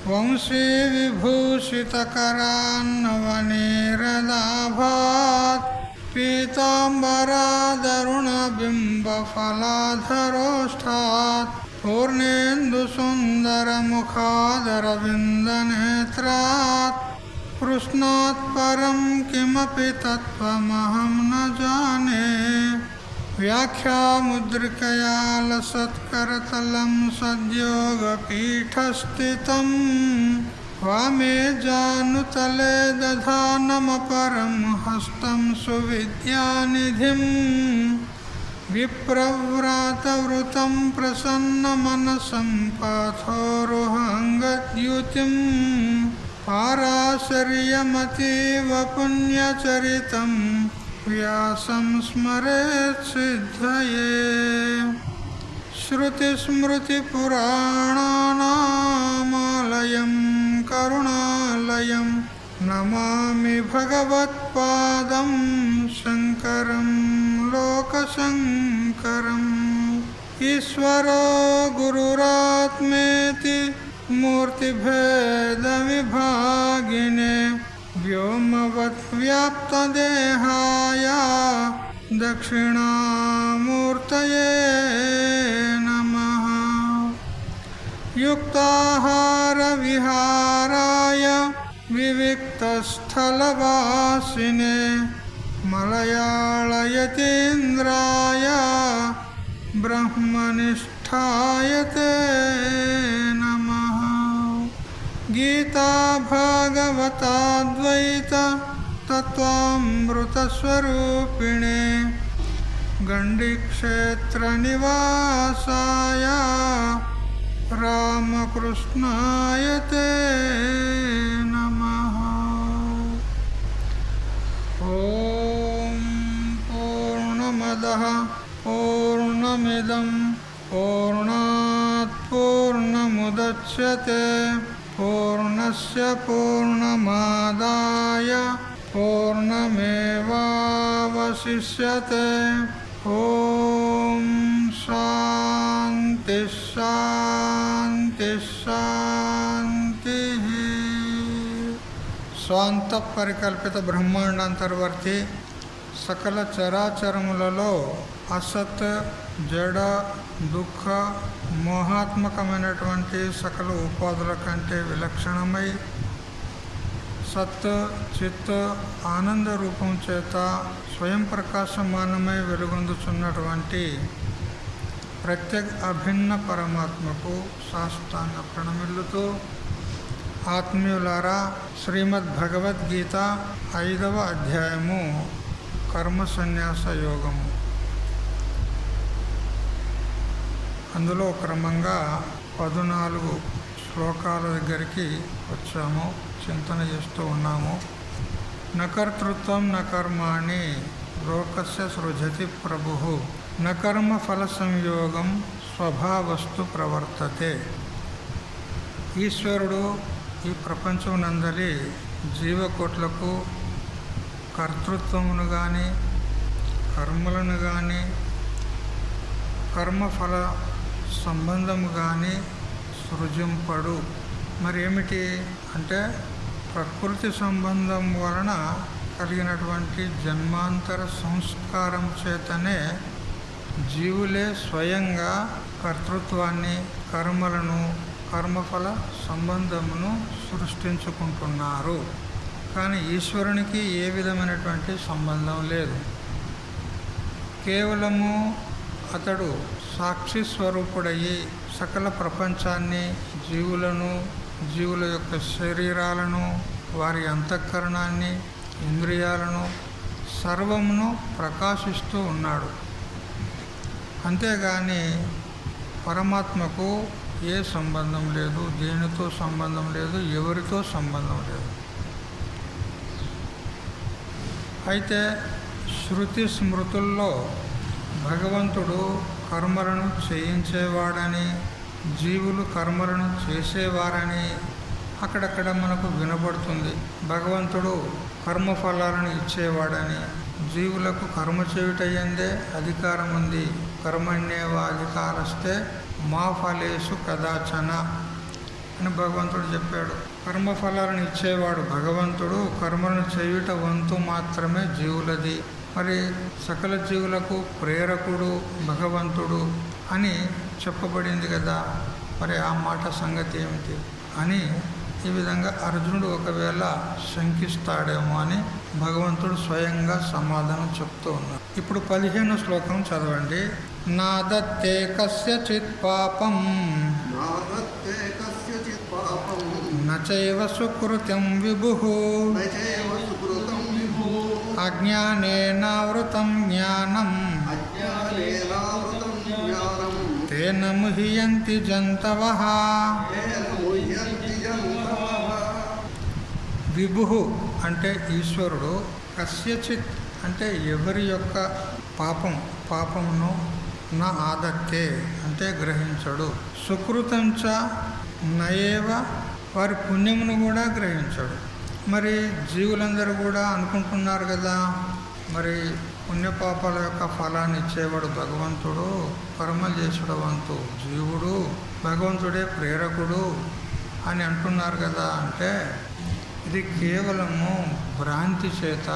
వంశీ విభూషితకరాన్నవనీరదాభాత్ పీతాంబరాదరుణబింబఫలాధరోష్ఠాత్ పూర్ణేन्दुसुन्दरमुखादरविन्दनेत्रात् कृष्णात् परं किमपि तत्त्वमहं न जाने। व्याख्यामुद्रिकया लसत्करतलं सद्योगपीठस्थितं वामे जानुतले दधानमपरं हस्तं सुविद्यानिधिं विप्रव्रातवृतं प्रसन्नमनसं पाथोरुहङ्गद्युतिं पाराशर्यमतीव पुण्यचरितं व्यासं स्मरेत् सिद्धये। श्रुतिस्मृतिपुराणानामालयं करुणालयं नमामि भगवत्पादं शङ्करं लोकशङ्करम्। ईश्वरो गुरुरात्मेति मूर्तिभेदविभागिने व्योमवद्व्याप्तदेहाय दक्षिणामूर्तये नमः। युक्ताहारविहाराय विविक्तस्थलवासिने मलयाळयतीन्द्राय ब्रह्मनिष्ठाय ते नमः। गीता भागवताद्वैत तत्त्वामृतस्वरूपिणे गण्डीक्षेत्रनिवासाय रामकृष्णाय ते नमः। ॐ पूर्णमदः पूर्णमिदं पूर्णात् पूर्णमुदच्यते पूर्णस्य पूर्णमादाय पूर्णमेवावशिष्यते। ॐ शान्ति शान्ति शान्तिः। స్వాంత పరికల్పిత బ్రహ్మాండాంతర్వర్తి సకల చరాచరములలో అసత్ జడ దుఃఖ మోహాత్మకమైనటువంటి సకల ఉపాధుల కంటే విలక్షణమై సత్ చిత్ ఆనంద రూపం చేత స్వయం ప్రకాశమానమై వెలుగొందుచున్నటువంటి ప్రత్యేక అభిన్న పరమాత్మకు సాష్టాంగ ప్రణమిల్లుతూ ఆత్మీయులారా, శ్రీమద్ భగవద్గీత 5వ అధ్యాయము కర్మ సన్యాస యోగము. అందులో క్రమంగా 14 శ్లోకాల దగ్గరికి వచ్చాము, చింతన చేస్తూ ఉన్నాము. నకర్తృత్వం నకర్మాణి లోకస్య సృజతి ప్రభుః నకర్మ ఫల సంయోగం స్వభావస్తు ప్రవర్తతే. ఈశ్వరుడు ఈ ప్రపంచం నందలి జీవకోట్లకు కర్తృత్వమును కానీ కర్మలను కానీ కర్మఫల సంబంధము కానీ సృజింపడు. మరి ఏమిటి అంటే ప్రకృతి సంబంధం వలన కలిగినటువంటి జన్మాంతర సంస్కారం చేతనే జీవులే స్వయంగా కర్తృత్వాన్ని కర్మలను కర్మఫల సంబంధమును సృష్టించుకుంటున్నారు. కానీ ఈశ్వరునికి ఏ విధమైనటువంటి సంబంధం లేదు. కేవలము అతడు సాక్షి స్వరూపుడయ్యి సకల ప్రపంచాన్ని, జీవులను, జీవుల యొక్క శరీరాలను, వారి అంతఃకరణాన్ని, ఇంద్రియాలను సర్వమును ప్రకాశిస్తూ ఉన్నాడు. అంతేగాని పరమాత్మకు ఏ సంబంధం లేదు, దేనితో సంబంధం లేదు, ఎవరితో సంబంధం లేదు. అయితే శృతి స్మృతుల్లో భగవంతుడు కర్మలను చేయించేవాడని, జీవులు కర్మలను చేసేవారని అక్కడక్కడ మనకు వినబడుతుంది. భగవంతుడు కర్మఫలాలను ఇచ్చేవాడని, జీవులకు కర్మ చేయుటయందే అధికారం ఉంది. కర్మణ్యేవ అధికారస్తే మా ఫలేషు కదాచన. అని భగవంతుడు చెప్పాడు. కర్మఫలాలను ఇచ్చేవాడు భగవంతుడు, కర్మలను చేయుట వంతు మాత్రమే జీవులది. మరి సకల జీవులకు ప్రేరకుడు భగవంతుడు అని చెప్పబడింది కదా, మరి ఆ మాట సంగతి ఏమిటి అని ఈ విధంగా అర్జునుడు ఒకవేళ శంకిస్తాడేమో అని భగవంతుడు స్వయంగా సమాధానం చెప్తూ ఉన్నాడు. ఇప్పుడు 15వ శ్లోకం చదవండి. నాదత్తే కస్యచిత్ పాపం నచైవ సుకృతం విభుః అజ్ఞానేనావృతం జ్ఞానం తేన ముహ్యంతి జంతవః. విభుః అంటే ఈశ్వరుడు, కస్యచిత్ అంటే ఎవరి యొక్క పాపమును నా ఆదత్తే అంటే గ్రహించడు, సుకృతంచ నయేవ వారి పుణ్యమును కూడా గ్రహించడు. మరి జీవులందరూ కూడా అనుకుంటున్నారు కదా, మరి పుణ్యపాపాల యొక్క ఫలాన్ని ఇచ్చేవాడు భగవంతుడు, కర్మలు చేసేడు వంతు జీవుడు, భగవంతుడే ప్రేరకుడు అని అంటున్నారు కదా. అంటే ఇది కేవలము భ్రాంతి చేత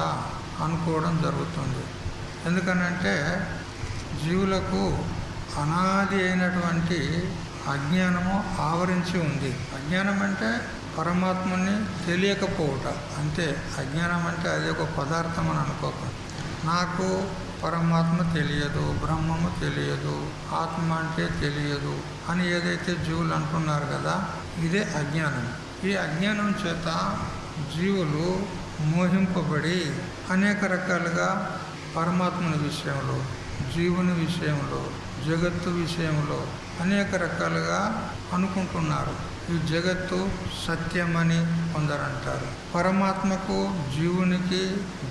అనుకోవడం జరుగుతుంది. ఎందుకనంటే జీవులకు అనాది అయినటువంటి అజ్ఞానము ఆవరించి ఉంది. అజ్ఞానం అంటే పరమాత్మని తెలియకపోవుట అంతే. అజ్ఞానం అంటే అది ఒక పదార్థం అని అనుకోకండి. నాకు పరమాత్మ తెలియదు, బ్రహ్మము తెలియదు, ఆత్మ అంటే తెలియదు అని ఏదైతే జీవులు అంటున్నారు కదా, ఇదే అజ్ఞానం. ఈ అజ్ఞానం చేత జీవులు మోహింపబడి అనేక రకాలుగా పరమాత్మని విషయంలో, జీవుని విషయంలో, జగత్తు విషయంలో అనేక రకాలుగా అనుకుంటున్నారు. ఈ జగత్తు సత్యమని కొందరంటారు, పరమాత్మకు జీవునికి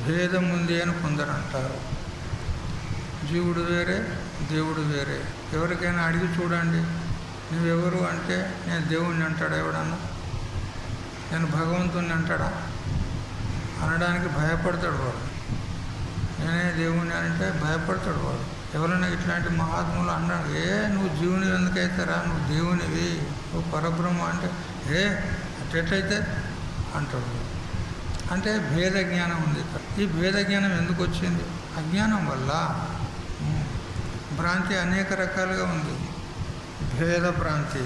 భేదం ఉంది అని కొందరంటారు. జీవుడు వేరే, దేవుడు వేరే. ఎవరికైనా అడిగి చూడండి, నువ్వెవరు అంటే నేను దేవుణ్ణి అంటాడా? ఎవడన్నా నేను భగవంతుణ్ణి అంటాడా? అనడానికి భయపడతాడు వాడు. నేనే దేవుణ్ణి అంటే భయపడతాడు వాడు. ఎవరైనా ఇట్లాంటి మహాత్ములు అన్నాడు, నువ్వు జీవుని ఎందుకైతారా, నువ్వు దేవునివి, నువ్వు పరబ్రహ్మ అంటే అట్టెట్లయితే అంటాడు. అంటే భేద జ్ఞానం ఉంది ఇక్కడ. ఈ భేద జ్ఞానం ఎందుకు వచ్చింది? అజ్ఞానం వల్ల. భ్రాంతి అనేక రకాలుగా ఉంది. భేద భ్రాంతి,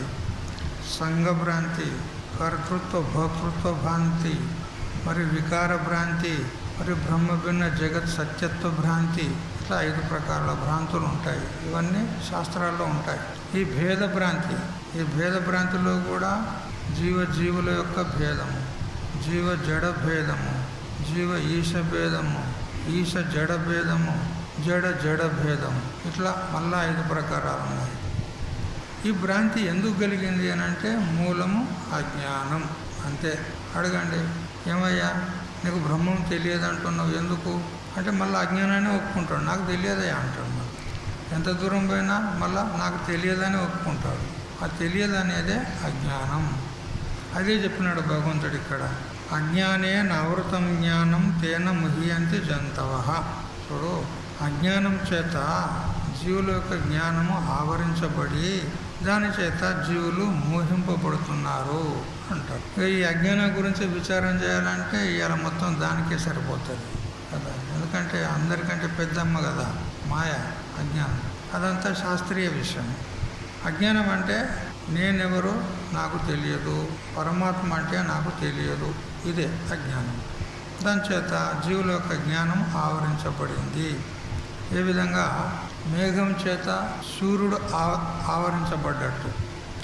సంఘ భ్రాంతి, కర్తృత్వ భోక్తృత్వ భ్రాంతి, మరి వికార భ్రాంతి, మరి బ్రహ్మ భిన్న జగత్ సత్యత్వ భ్రాంతి. ఇట్లా 5 ప్రకారాల భ్రాంతులు ఉంటాయి. ఇవన్నీ శాస్త్రాల్లో ఉంటాయి. ఈ భేద భ్రాంతి, ఈ భేద భ్రాంతిలో కూడా జీవుల యొక్క భేదము, జీవ జడ భేదము, జీవ ఈశ భేదము, ఈశ జడ భేదము, జడ భేదము, ఇట్లా మళ్ళా 5 ప్రకారాలు ఉన్నాయి. ఈ భ్రాంతి ఎందుకు కలిగింది అని అంటే మూలము అజ్ఞానం అంతే. అడగండి, ఏమయ్యా నీకు బ్రహ్మం తెలియదు అంటున్నావు ఎందుకు అంటే మళ్ళీ అజ్ఞానాన్ని ఒప్పుకుంటాడు. నాకు తెలియదయ్యా అంటాడు. మళ్ళీ ఎంత దూరం పోయినా మళ్ళీ నాకు తెలియదని ఒప్పుకుంటాడు. ఆ తెలియదు అనేదే అజ్ఞానం. అదే చెప్పినాడు భగవంతుడు ఇక్కడ. అజ్ఞానే నవృతం జ్ఞానం తేన ముహ్యంతి జంతవః. చూడు, అజ్ఞానం చేత జీవుల యొక్క జ్ఞానము ఆవరించబడి దాని చేత జీవులు మోహింపబడుతున్నారు అంటారు. ఈ అజ్ఞానం గురించి విచారం చేయాలంటే ఇవాళ మొత్తం దానికే సరిపోతుంది కదా. ఎందుకంటే అందరికంటే పెద్దమ్మ కదా మాయ, అజ్ఞానం. అదంతా శాస్త్రీయ విషయం. అజ్ఞానం అంటే నేనెవరో నాకు తెలియదు, పరమాత్మ అంటే నాకు తెలియదు, ఇదే అజ్ఞానం. దాని చేత జీవుల యొక్క జ్ఞానం ఆవరించబడింది. ఏ విధంగా మేఘం చేత సూర్యుడు ఆవరించబడ్డట్టు.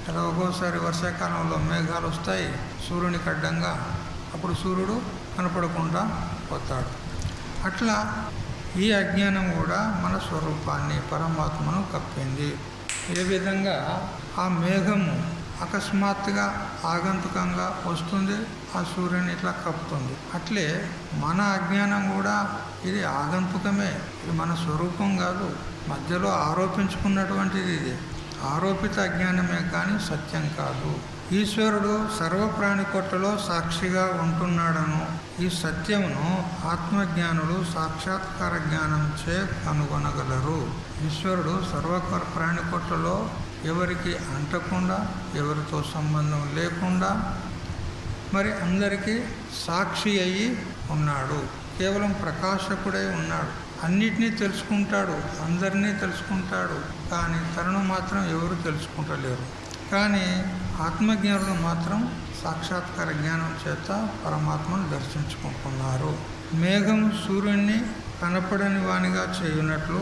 అలా ఒక్కోసారి వర్షాకాలంలో మేఘాలు వస్తాయి సూర్యునికి అడ్డంగా, అప్పుడు సూర్యుడు కనపడకుండా పోతాడు. అట్లా ఈ అజ్ఞానం కూడా మన స్వరూపాన్ని, పరమాత్మను కప్పింది. ఏ విధంగా ఆ మేఘము అకస్మాత్తుగా ఆగంతుకంగా వస్తుంది, ఆ సూర్యుని ఇట్లా కప్పుతుంది. అట్లే మన అజ్ఞానం కూడా ఇది ఆగంతుకమే, ఇది మన స్వరూపం కాదు, మధ్యలో ఆరోపించుకున్నటువంటిది. ఇది ఆరోపిత అజ్ఞానమే కానీ సత్యం కాదు. ఈశ్వరుడు సర్వప్రాణికోట్లలో సాక్షిగా ఉంటున్నాడను ఈ సత్యమును ఆత్మజ్ఞానులు సాక్షాత్కార జ్ఞానం చే కనుగొనగలరు. ఈశ్వరుడు సర్వ ప్రాణికోట్లలో ఎవరికి అంటకుండా, ఎవరితో సంబంధం లేకుండా, మరి అందరికీ సాక్షి అయ్యి ఉన్నాడు. కేవలం ప్రకాశకుడై ఉన్నాడు. అన్నిటినీ తెలుసుకుంటాడు, అందరినీ తెలుసుకుంటాడు. కానీ తనను మాత్రం ఎవరు తెలుసుకుంటలేరు. కానీ ఆత్మజ్ఞానులు మాత్రం సాక్షాత్కార జ్ఞానం చేత పరమాత్మను దర్శించుకుంటున్నారు. మేఘం సూర్యుడిని కనపడని వానిగా చేయునట్లు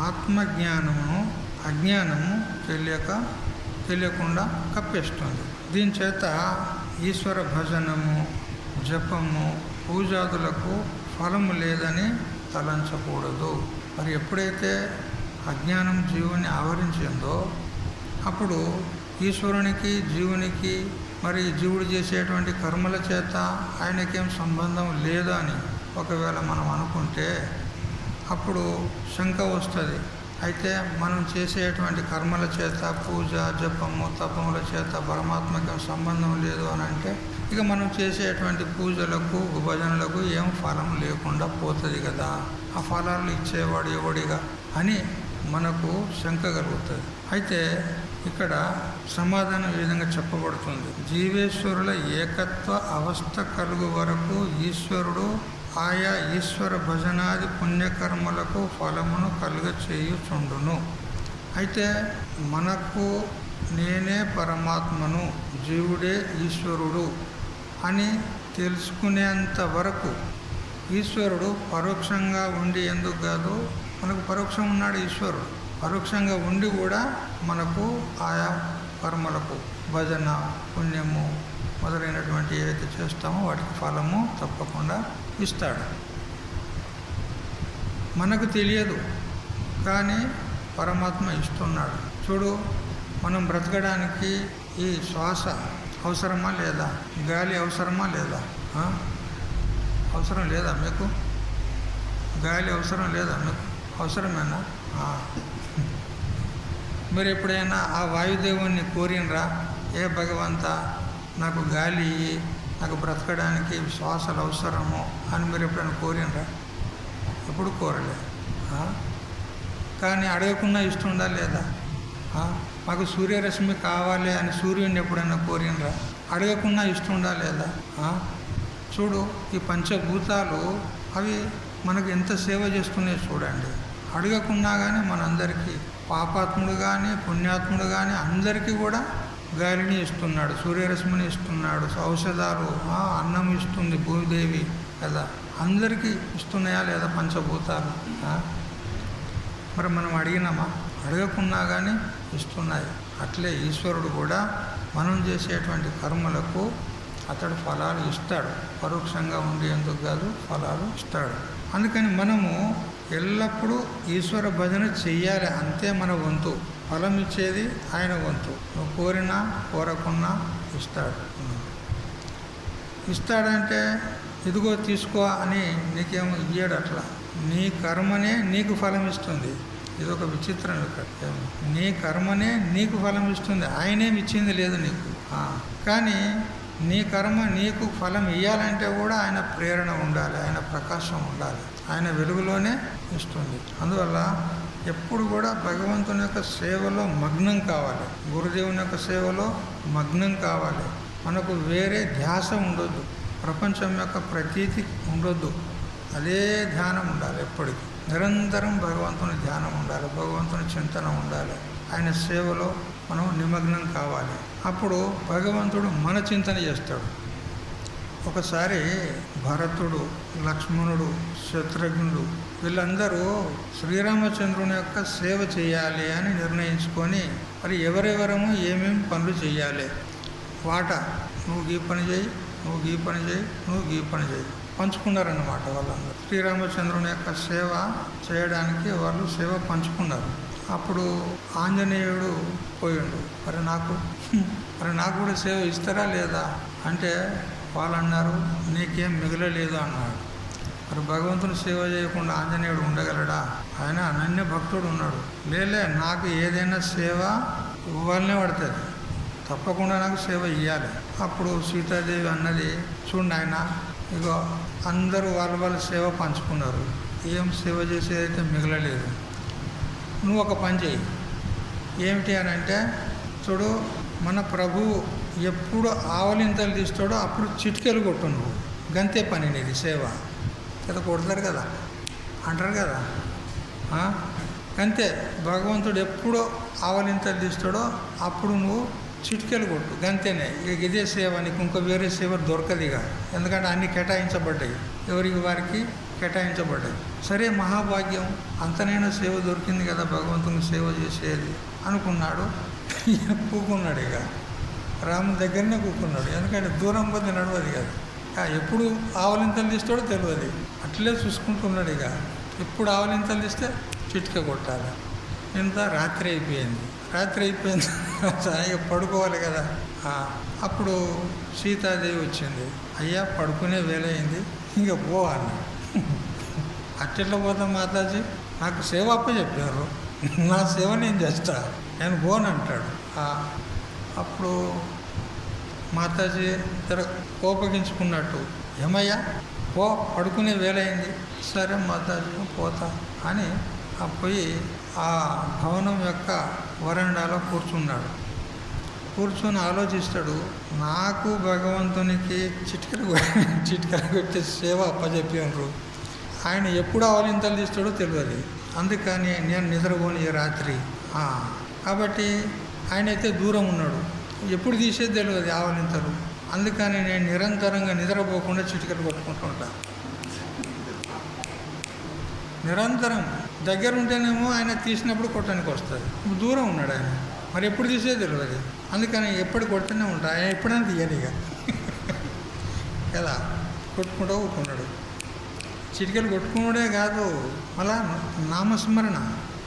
ఆత్మజ్ఞానమును అజ్ఞానము తెలియకుండా కప్పేస్తుంది. దీని చేత ఈశ్వర భజనము, జపము, పూజాదులకు ఫలము లేదని తలంచకూడదు. మరి ఎప్పుడైతే అజ్ఞానం జీవుని ఆవరించిందో అప్పుడు ఈశ్వరునికి, జీవునికి, మరి జీవుడు చేసేటువంటి కర్మల చేత ఆయనకేం సంబంధం లేదా అని ఒకవేళ మనం అనుకుంటే అప్పుడు శంక వస్తుంది. అయితే మనం చేసేటువంటి కర్మల చేత, పూజ, జపము, తపముల చేత పరమాత్మకి సంబంధం లేదు అని అంటే ఇక మనం చేసేటువంటి పూజలకు, భజనలకు ఏం ఫలం లేకుండా పోతుంది కదా, ఆ ఫలాలు ఇచ్చేవాడు ఎవడిగా అని మనకు శంక కలుగుతుంది. అయితే ఇక్కడ సమాధానం ఈ విధంగా చెప్పబడుతుంది. జీవేశ్వరుల ఏకత్వ అవస్థ కలుగు వరకు ఈశ్వరుడు ఆయా ఈశ్వర భజనాది పుణ్యకర్మలకు ఫలమును కలుగ చేయుచుండును. అయితే మనకు నేనే పరమాత్మను, జీవుడే ఈశ్వరుడు అని తెలుసుకునేంత వరకు ఈశ్వరుడు పరోక్షంగా ఉండి ఎందుకు కాదు, మనకు పరోక్షం ఉన్నాడు ఈశ్వరుడు. పరోక్షంగా ఉండి కూడా మనకు ఆయా కర్మలకు భజన, పుణ్యము మొదలైనటువంటి ఏవైతే చేస్తామో వాటికి ఫలము తప్పకుండా ఇస్తాడు. మనకు తెలియదు కానీ పరమాత్మ ఇస్తున్నాడు. చూడు, మనం బ్రతకడానికి ఈ శ్వాస అవసరమా లేదా? గాలి అవసరమా లేదా? అవసరం లేదా మీకు? గాలి అవసరం లేదా మీకు? అవసరమేనా? మీరు ఎప్పుడైనా ఆ వాయుదేవుణ్ణి కోరినరా? ఏ భగవంత నాకు గాలి, నాకు బ్రతకడానికి శ్వాసలు అవసరము అని మీరు ఎప్పుడైనా కోరినరా? ఎప్పుడు కోరలే. కానీ అడగకుండా ఇస్తుందా లేదా? మాకు సూర్యరశ్మి కావాలి అని సూర్యుడిని ఎప్పుడైనా కోరినరా? అడగకుండా ఇస్తుందా లేదా? చూడు, ఈ పంచభూతాలు అవి మనకు ఎంత సేవ చేస్తున్నాయి చూడండి. అడగకుండా కానీ మనందరికీ, పాపాత్ముడు కానీ పుణ్యాత్ముడు కానీ అందరికీ కూడా గాలిని ఇస్తున్నాడు, సూర్యరశ్మిని ఇస్తున్నాడు, ఔషధాలు, అన్నం ఇస్తుంది భూదేవి కదా, అందరికీ ఇస్తున్నాయా లేదా పంచభూతాలు? మరి మనం అడిగినామా? అడగకున్నా కానీ ఇస్తున్నాయి. అట్లే ఈశ్వరుడు కూడా మనం చేసేటువంటి కర్మలకు అతడు ఫలాలు ఇస్తాడు. పరోక్షంగా ఉండి ఎందుకు కాదు, ఫలాలు ఇస్తాడు. అందుకని మనము ఎల్లప్పుడూ ఈశ్వర భజన చెయ్యాలి. అంతే మన వంతు. ఫలం ఇచ్చేది ఆయన వంతు. నువ్వు కోరినా కోరకున్నా ఇస్తాడంటే ఇదిగో తీసుకో అని నీకేమో ఇయ్యాడు. అట్లా నీ కర్మనే నీకు ఫలం ఇస్తుంది. ఇదొక విచిత్రం. ఇక్కడ నీ కర్మనే నీకు ఫలం ఇస్తుంది, ఆయనేమి ఇచ్చింది లేదు నీకు. కానీ నీ కర్మ నీకు ఫలం ఇవ్వాలంటే కూడా ఆయన ప్రేరణ ఉండాలి, ఆయన ప్రకాశం ఉండాలి, ఆయన వెలుగులోనే ఇస్తుంది. అందువల్ల ఎప్పుడు కూడా భగవంతుని యొక్క సేవలో మగ్నం కావాలి, గురుదేవుని యొక్క సేవలో మగ్నం కావాలి. మనకు వేరే ధ్యాస ఉండొద్దు, ప్రపంచం యొక్క ప్రతీతి ఉండొద్దు. అదే ధ్యానం ఉండాలి. ఎప్పటికీ నిరంతరం భగవంతుని ధ్యానం ఉండాలి, భగవంతుని చింతన ఉండాలి, ఆయన సేవలో మనం నిమగ్నం కావాలి. అప్పుడు భగవంతుడు మన చింతన చేస్తాడు. ఒకసారి భరతుడు, లక్ష్మణుడు, శత్రుఘ్నుడు వీళ్ళందరూ శ్రీరామచంద్రుని యొక్క సేవ చేయాలి అని నిర్ణయించుకొని మరి ఎవరెవరము ఏమేమి పనులు చేయాలి, వాటా నువ్వు ఈ పని చేయి, నువ్వు ఈ పని చేయి, నువ్వు ఈ పని చేయి పంచుకున్నారన్నమాట. వాళ్ళందరూ శ్రీరామచంద్రుని యొక్క సేవ చేయడానికి వాళ్ళు సేవ పంచుకున్నారు. అప్పుడు ఆంజనేయుడు పోయిండు. మరి నాకు కూడా సేవ ఇస్తారా లేదా అంటే వాళ్ళు అన్నారు నీకేం మిగలలేదు అన్నాడు. మరి భగవంతుని సేవ చేయకుండా ఆంజనేయుడు ఉండగలడా? ఆయన అనన్య భక్తుడు ఉన్నాడు. లేలే, నాకు ఏదైనా సేవ ఇవ్వాలనే పడుతుంది, తప్పకుండా నాకు సేవ ఇవ్వాలి. అప్పుడు సీతాదేవి అన్నది, చూడండి ఆయన ఇగో అందరూ వాళ్ళ సేవ పంచుకున్నారు, ఏం సేవ చేసేదైతే మిగలలేదు, నువ్వు ఒక పని చేయి. ఏమిటి అని అంటే చూడు, మన ప్రభువు ఎప్పుడు ఆవలింతలు తీస్తాడో అప్పుడు చిటికెలు కొట్టు నువ్వు, గంతే పని నీది సేవ కదా. కొడతారు కదా, అంటారు కదా, అంతే. భగవంతుడు ఎప్పుడో ఆవలింతలు తీస్తాడో అప్పుడు నువ్వు చిటికెలు కొట్టు, గంతేనే. ఇక ఇదే సేవ, నీకు ఇంకో వేరే సేవ దొరకదు ఇక. ఎందుకంటే అన్నీ కేటాయించబడ్డాయి, ఎవరికి వారికి కేటాయించబడ్డాయి. సరే, మహాభాగ్యం, అంతనైనా సేవ దొరికింది కదా, భగవంతునికి సేవ చేసేది అనుకున్నాడు. కూకున్నాడు ఇక, రాముని దగ్గరనే కూకున్నాడు. ఎందుకంటే దూరం పోతే నడవదు కదా. ఎప్పుడు ఆవలింతలు తీస్తాడో తెలియదు, అట్లే చూసుకుంటున్నాడు. ఇక ఎప్పుడు ఆవలింతలు తీస్తే చిటిక కొట్టాలి. ఇంత రాత్రి అయిపోయింది. ఇక పడుకోవాలి కదా. అప్పుడు సీతాదేవి వచ్చింది. అయ్యా, పడుకునే వేళ అయింది, ఇంకా పో అన్న. అట్టెట్లా పోతాం మాతాజీ, నాకు సేవ అప్పచెప్పారు, నా సేవ నేను చేస్తా, నేను పోనంటాడు. అప్పుడు మాతాజీ కోపగించుకున్నట్టు, ఏమయ్యా పో, పడుకునే వేళ అయింది. సరే మాతాజీ, పోతా అని పోయి ఆ భవనం యొక్క వరండాలో కూర్చొని ఆలోచిస్తాడు. నాకు భగవంతునికి చిటికలు పెట్టి సేవ అప్పచెప్పారు, ఆయన ఎప్పుడు ఆవలింతలు తీస్తాడో తెలియదు. అందుకని నేను నిద్రపోని ఈ రాత్రి. కాబట్టి ఆయన అయితే దూరం ఉన్నాడు, ఎప్పుడు తీసేది తెలియదు ఆవలింతలు. అందుకని నేను నిరంతరంగా నిద్రపోకుండా చిటికలు కొట్టుకుంటూ ఉంటాను. నిరంతరం దగ్గర ఉంటేనేమో ఆయన తీసినప్పుడు కొట్టడానికి వస్తుంది, దూరం ఉన్నాడు ఆయన, మరి ఎప్పుడు తీసేది తెలియదు. అందుకని ఎప్పుడు కొడుతూనే ఉంటా, ఆయన ఎప్పుడైనా తీయనిగా ఎలా కొట్టుకుంటూ ఊరుకున్నాడు. చిటికలు కొట్టుకున్నాడే కాదు, మళ్ళా నామస్మరణ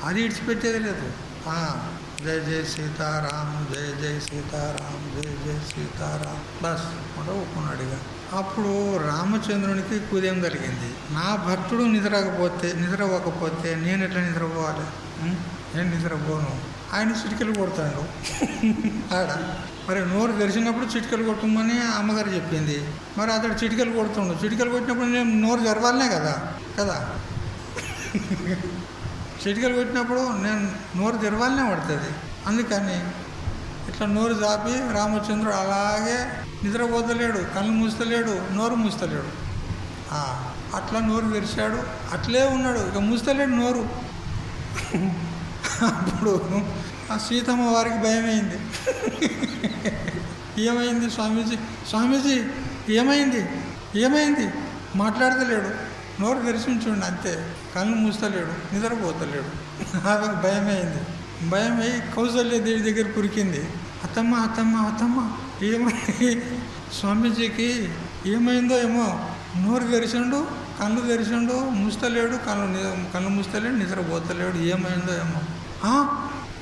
అది ఇడిచిపెట్టేది లేదు. జై జై సీతారాం, జై జై సీతారాం, జై జై సీతారాం, బస్ కూడా ఊరుకున్నాడు. ఇక అప్పుడు రామచంద్రునికి కుదేం కలిగింది. నా భక్తుడు నిద్రపోకపోతే నేను ఎట్లా నిద్రపోవాలి? నేను నిద్రపోను. ఆయన చిటికలు కొడతాడు ఆడ. మరి నోరు తెరిచినప్పుడు చిటికలు కొట్టమని అమ్మగారు చెప్పింది. మరి అతడు చిటికలు కొడుతుండు. చిటికలు కొట్టినప్పుడు నేను నోరు తెరవాలనే కదా. చిటికలు కొట్టినప్పుడు నేను నోరు తెరవాలనే పడుతుంది. అందుకని ఇట్లా నోరు చాపి రామచంద్రుడు అలాగే నిద్రపోతలేడు, కళ్ళు మూస్తలేడు, నోరు మూస్తలేడు. అట్లా నోరు తెరిచాడు, అట్లే ఉన్నాడు, ఇక మూస్తలేడు నోరు. అప్పుడు ఆ సీతమ్మ వారికి భయమైంది. ఏమైంది స్వామీజీ ఏమైంది మాట్లాడతలేడు, నోరు తెరిచి ఉంచుండి అంతే, కళ్ళు మూస్తలేడు, నిద్రపోతలేడు. ఆమెకు భయమైంది. భయమై కౌసల్యదేవి దగ్గర కురికింది. అత్తమ్మ ఏమైంది? స్వామీజీకి ఏమైందో ఏమో, నోరు తెరిచిండు, కళ్ళు తెరిచిండు, మూస్తలేడు, కళ్ళు మూస్తలేడు, నిద్రపోతలేడు, ఏమైందో ఏమో.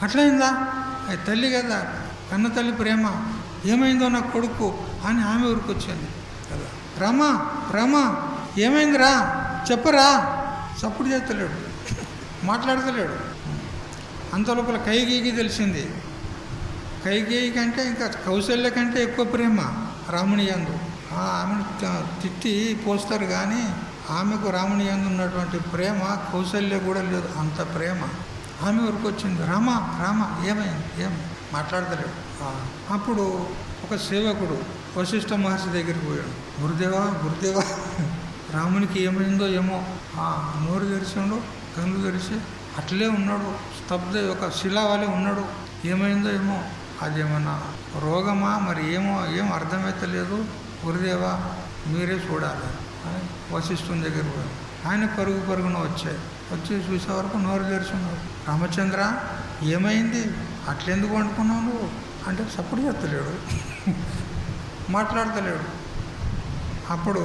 అట్లయిందా? తల్లి కదా, కన్న తల్లి ప్రేమ, ఏమైందో నాకు కొడుకు అని ఆమె ఊరికొచ్చింది కదా. రామా ఏమైందిరా చెప్పరా? సప్పుడు చేస్తలేడు, మాట్లాడతలేడు. అంత లోపల కైకేయికి తెలిసింది. కైకేయి కంటే ఇంకా కౌశల్య కంటే ఎక్కువ ప్రేమ రాముని యందు. ఆమెను తిట్టి పోస్తారు కానీ ఆమెకు రాముని యందు ఉన్నటువంటి ప్రేమ కౌశల్య కూడా లేదు, అంత ప్రేమ. ఆమె వరకు వచ్చింది. రామా ఏమైంది మాట్లాడతలేడు. అప్పుడు ఒక సేవకుడు వశిష్ఠ మహర్షి దగ్గరికి పోయాడు. గురుదేవా రామునికి ఏమైందో ఏమో, నోరు తెరిచిండు, కళ్ళు తెరిచి అట్లే ఉన్నాడు, స్తబ్ద ఒక శిలావలే ఉన్నాడు, ఏమైందో ఏమో, అదేమన్నా రోగమా మరి ఏం అర్థమైతలేదు, గురుదేవా మీరే చూడాలి అని వశిష్ఠుని దగ్గర పోయాడు. ఆయన పరుగున వచ్చి చూసే వరకు నోరు తెరిచున్నాడు. రామచంద్ర ఏమైంది, అట్లెందుకు వండుకున్నావు నువ్వు అంటే సపోర్ట్ చేస్తలేడు, మాట్లాడతలేడు. అప్పుడు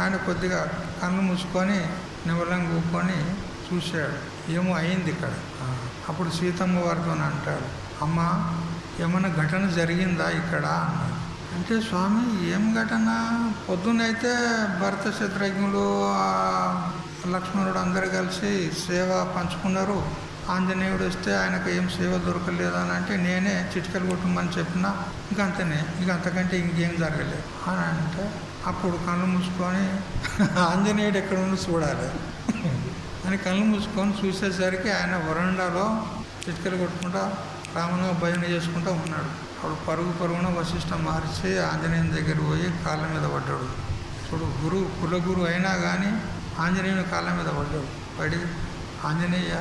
ఆయన కొద్దిగా కన్ను మూసుకొని నిమ్మలంగా కూకొని చూశాడు, ఏమో అయింది ఇక్కడ. అప్పుడు సీతమ్మ వారితో అంటాడు, అమ్మ ఏమైనా ఘటన జరిగిందా ఇక్కడ అన్నాడు. అంటే స్వామి ఏం ఘటన, పొద్దునైతే భరత శత్రుఘ్నులు లక్ష్మణుడు అందరు కలిసి సేవ పంచుకున్నారు, ఆంజనేయుడు వస్తే ఆయనకు ఏం సేవ దొరకలేదు అని అంటే నేనే చిటికలు కొట్టమని చెప్పినా, ఇంకంతనే, అంతకంటే ఇంకేం జరగలేదు అని అంటే అప్పుడు కళ్ళు మూసుకొని ఆంజనేయుడు ఎక్కడ ఉండి చూడాలి అని కళ్ళు మూసుకొని చూసేసరికి ఆయన వరండాలో చిటికలు కొట్టుకుంటా రామనామ భజన చేసుకుంటూ ఉన్నాడు. అప్పుడు పరుగున వశిష్ఠ మహర్షి ఆంజనేయుని దగ్గర పోయి కాళ్ళ మీద పడ్డాడు. చూడు, కులగురు అయినా కానీ ఆంజనేయుని కాళ్ళ మీద పడ్డాడు. పడి, ఆంజనేయ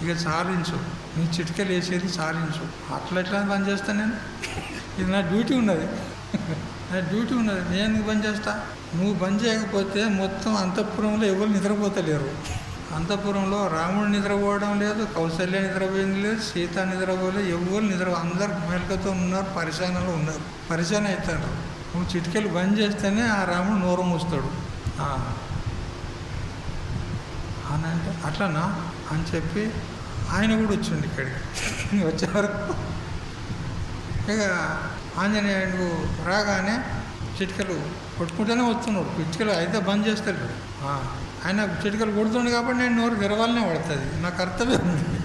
ఇక చాలించు, నీ చిటికెలు వేసేది చాలించు. అట్లా పని చేస్తాను నేను, ఇది నా డ్యూటీ ఉన్నది, నేను ఎందుకు పని చేస్తా? నువ్వు పని చేయకపోతే మొత్తం అంతఃపురంలో ఎవరు నిద్రపోతలేరు. అంతఃపురంలో రాముడు నిద్రపోవడం లేదు, కౌసల్య నిద్రపోయింది లేదు, సీత నిద్రపోలేదు, ఎవరు అందరు మెలకతో ఉన్నారు, పరిశానంలో ఉన్నారు, పరిశానం అవుతాడు. నువ్వు చిటికెలు బంద్ చేస్తేనే ఆ రాముడు నోరు మూస్తాడు అని అంటే, అట్లనా అని చెప్పి ఆయన కూడా వచ్చిండు ఇక్కడికి. వచ్చేవరకు ఇక ఆంజనేయుడు రాగానే చిటికలు కొట్టుకుంటూనే వస్తున్నాడు. చిటికలు అయితే బంద్ చేస్తాడు. ఆయన చిటికలు కొడుతుండు కాబట్టి నేను నోరు తెరవాలనే పడుతుంది, నా కర్తవ్యం ఉంది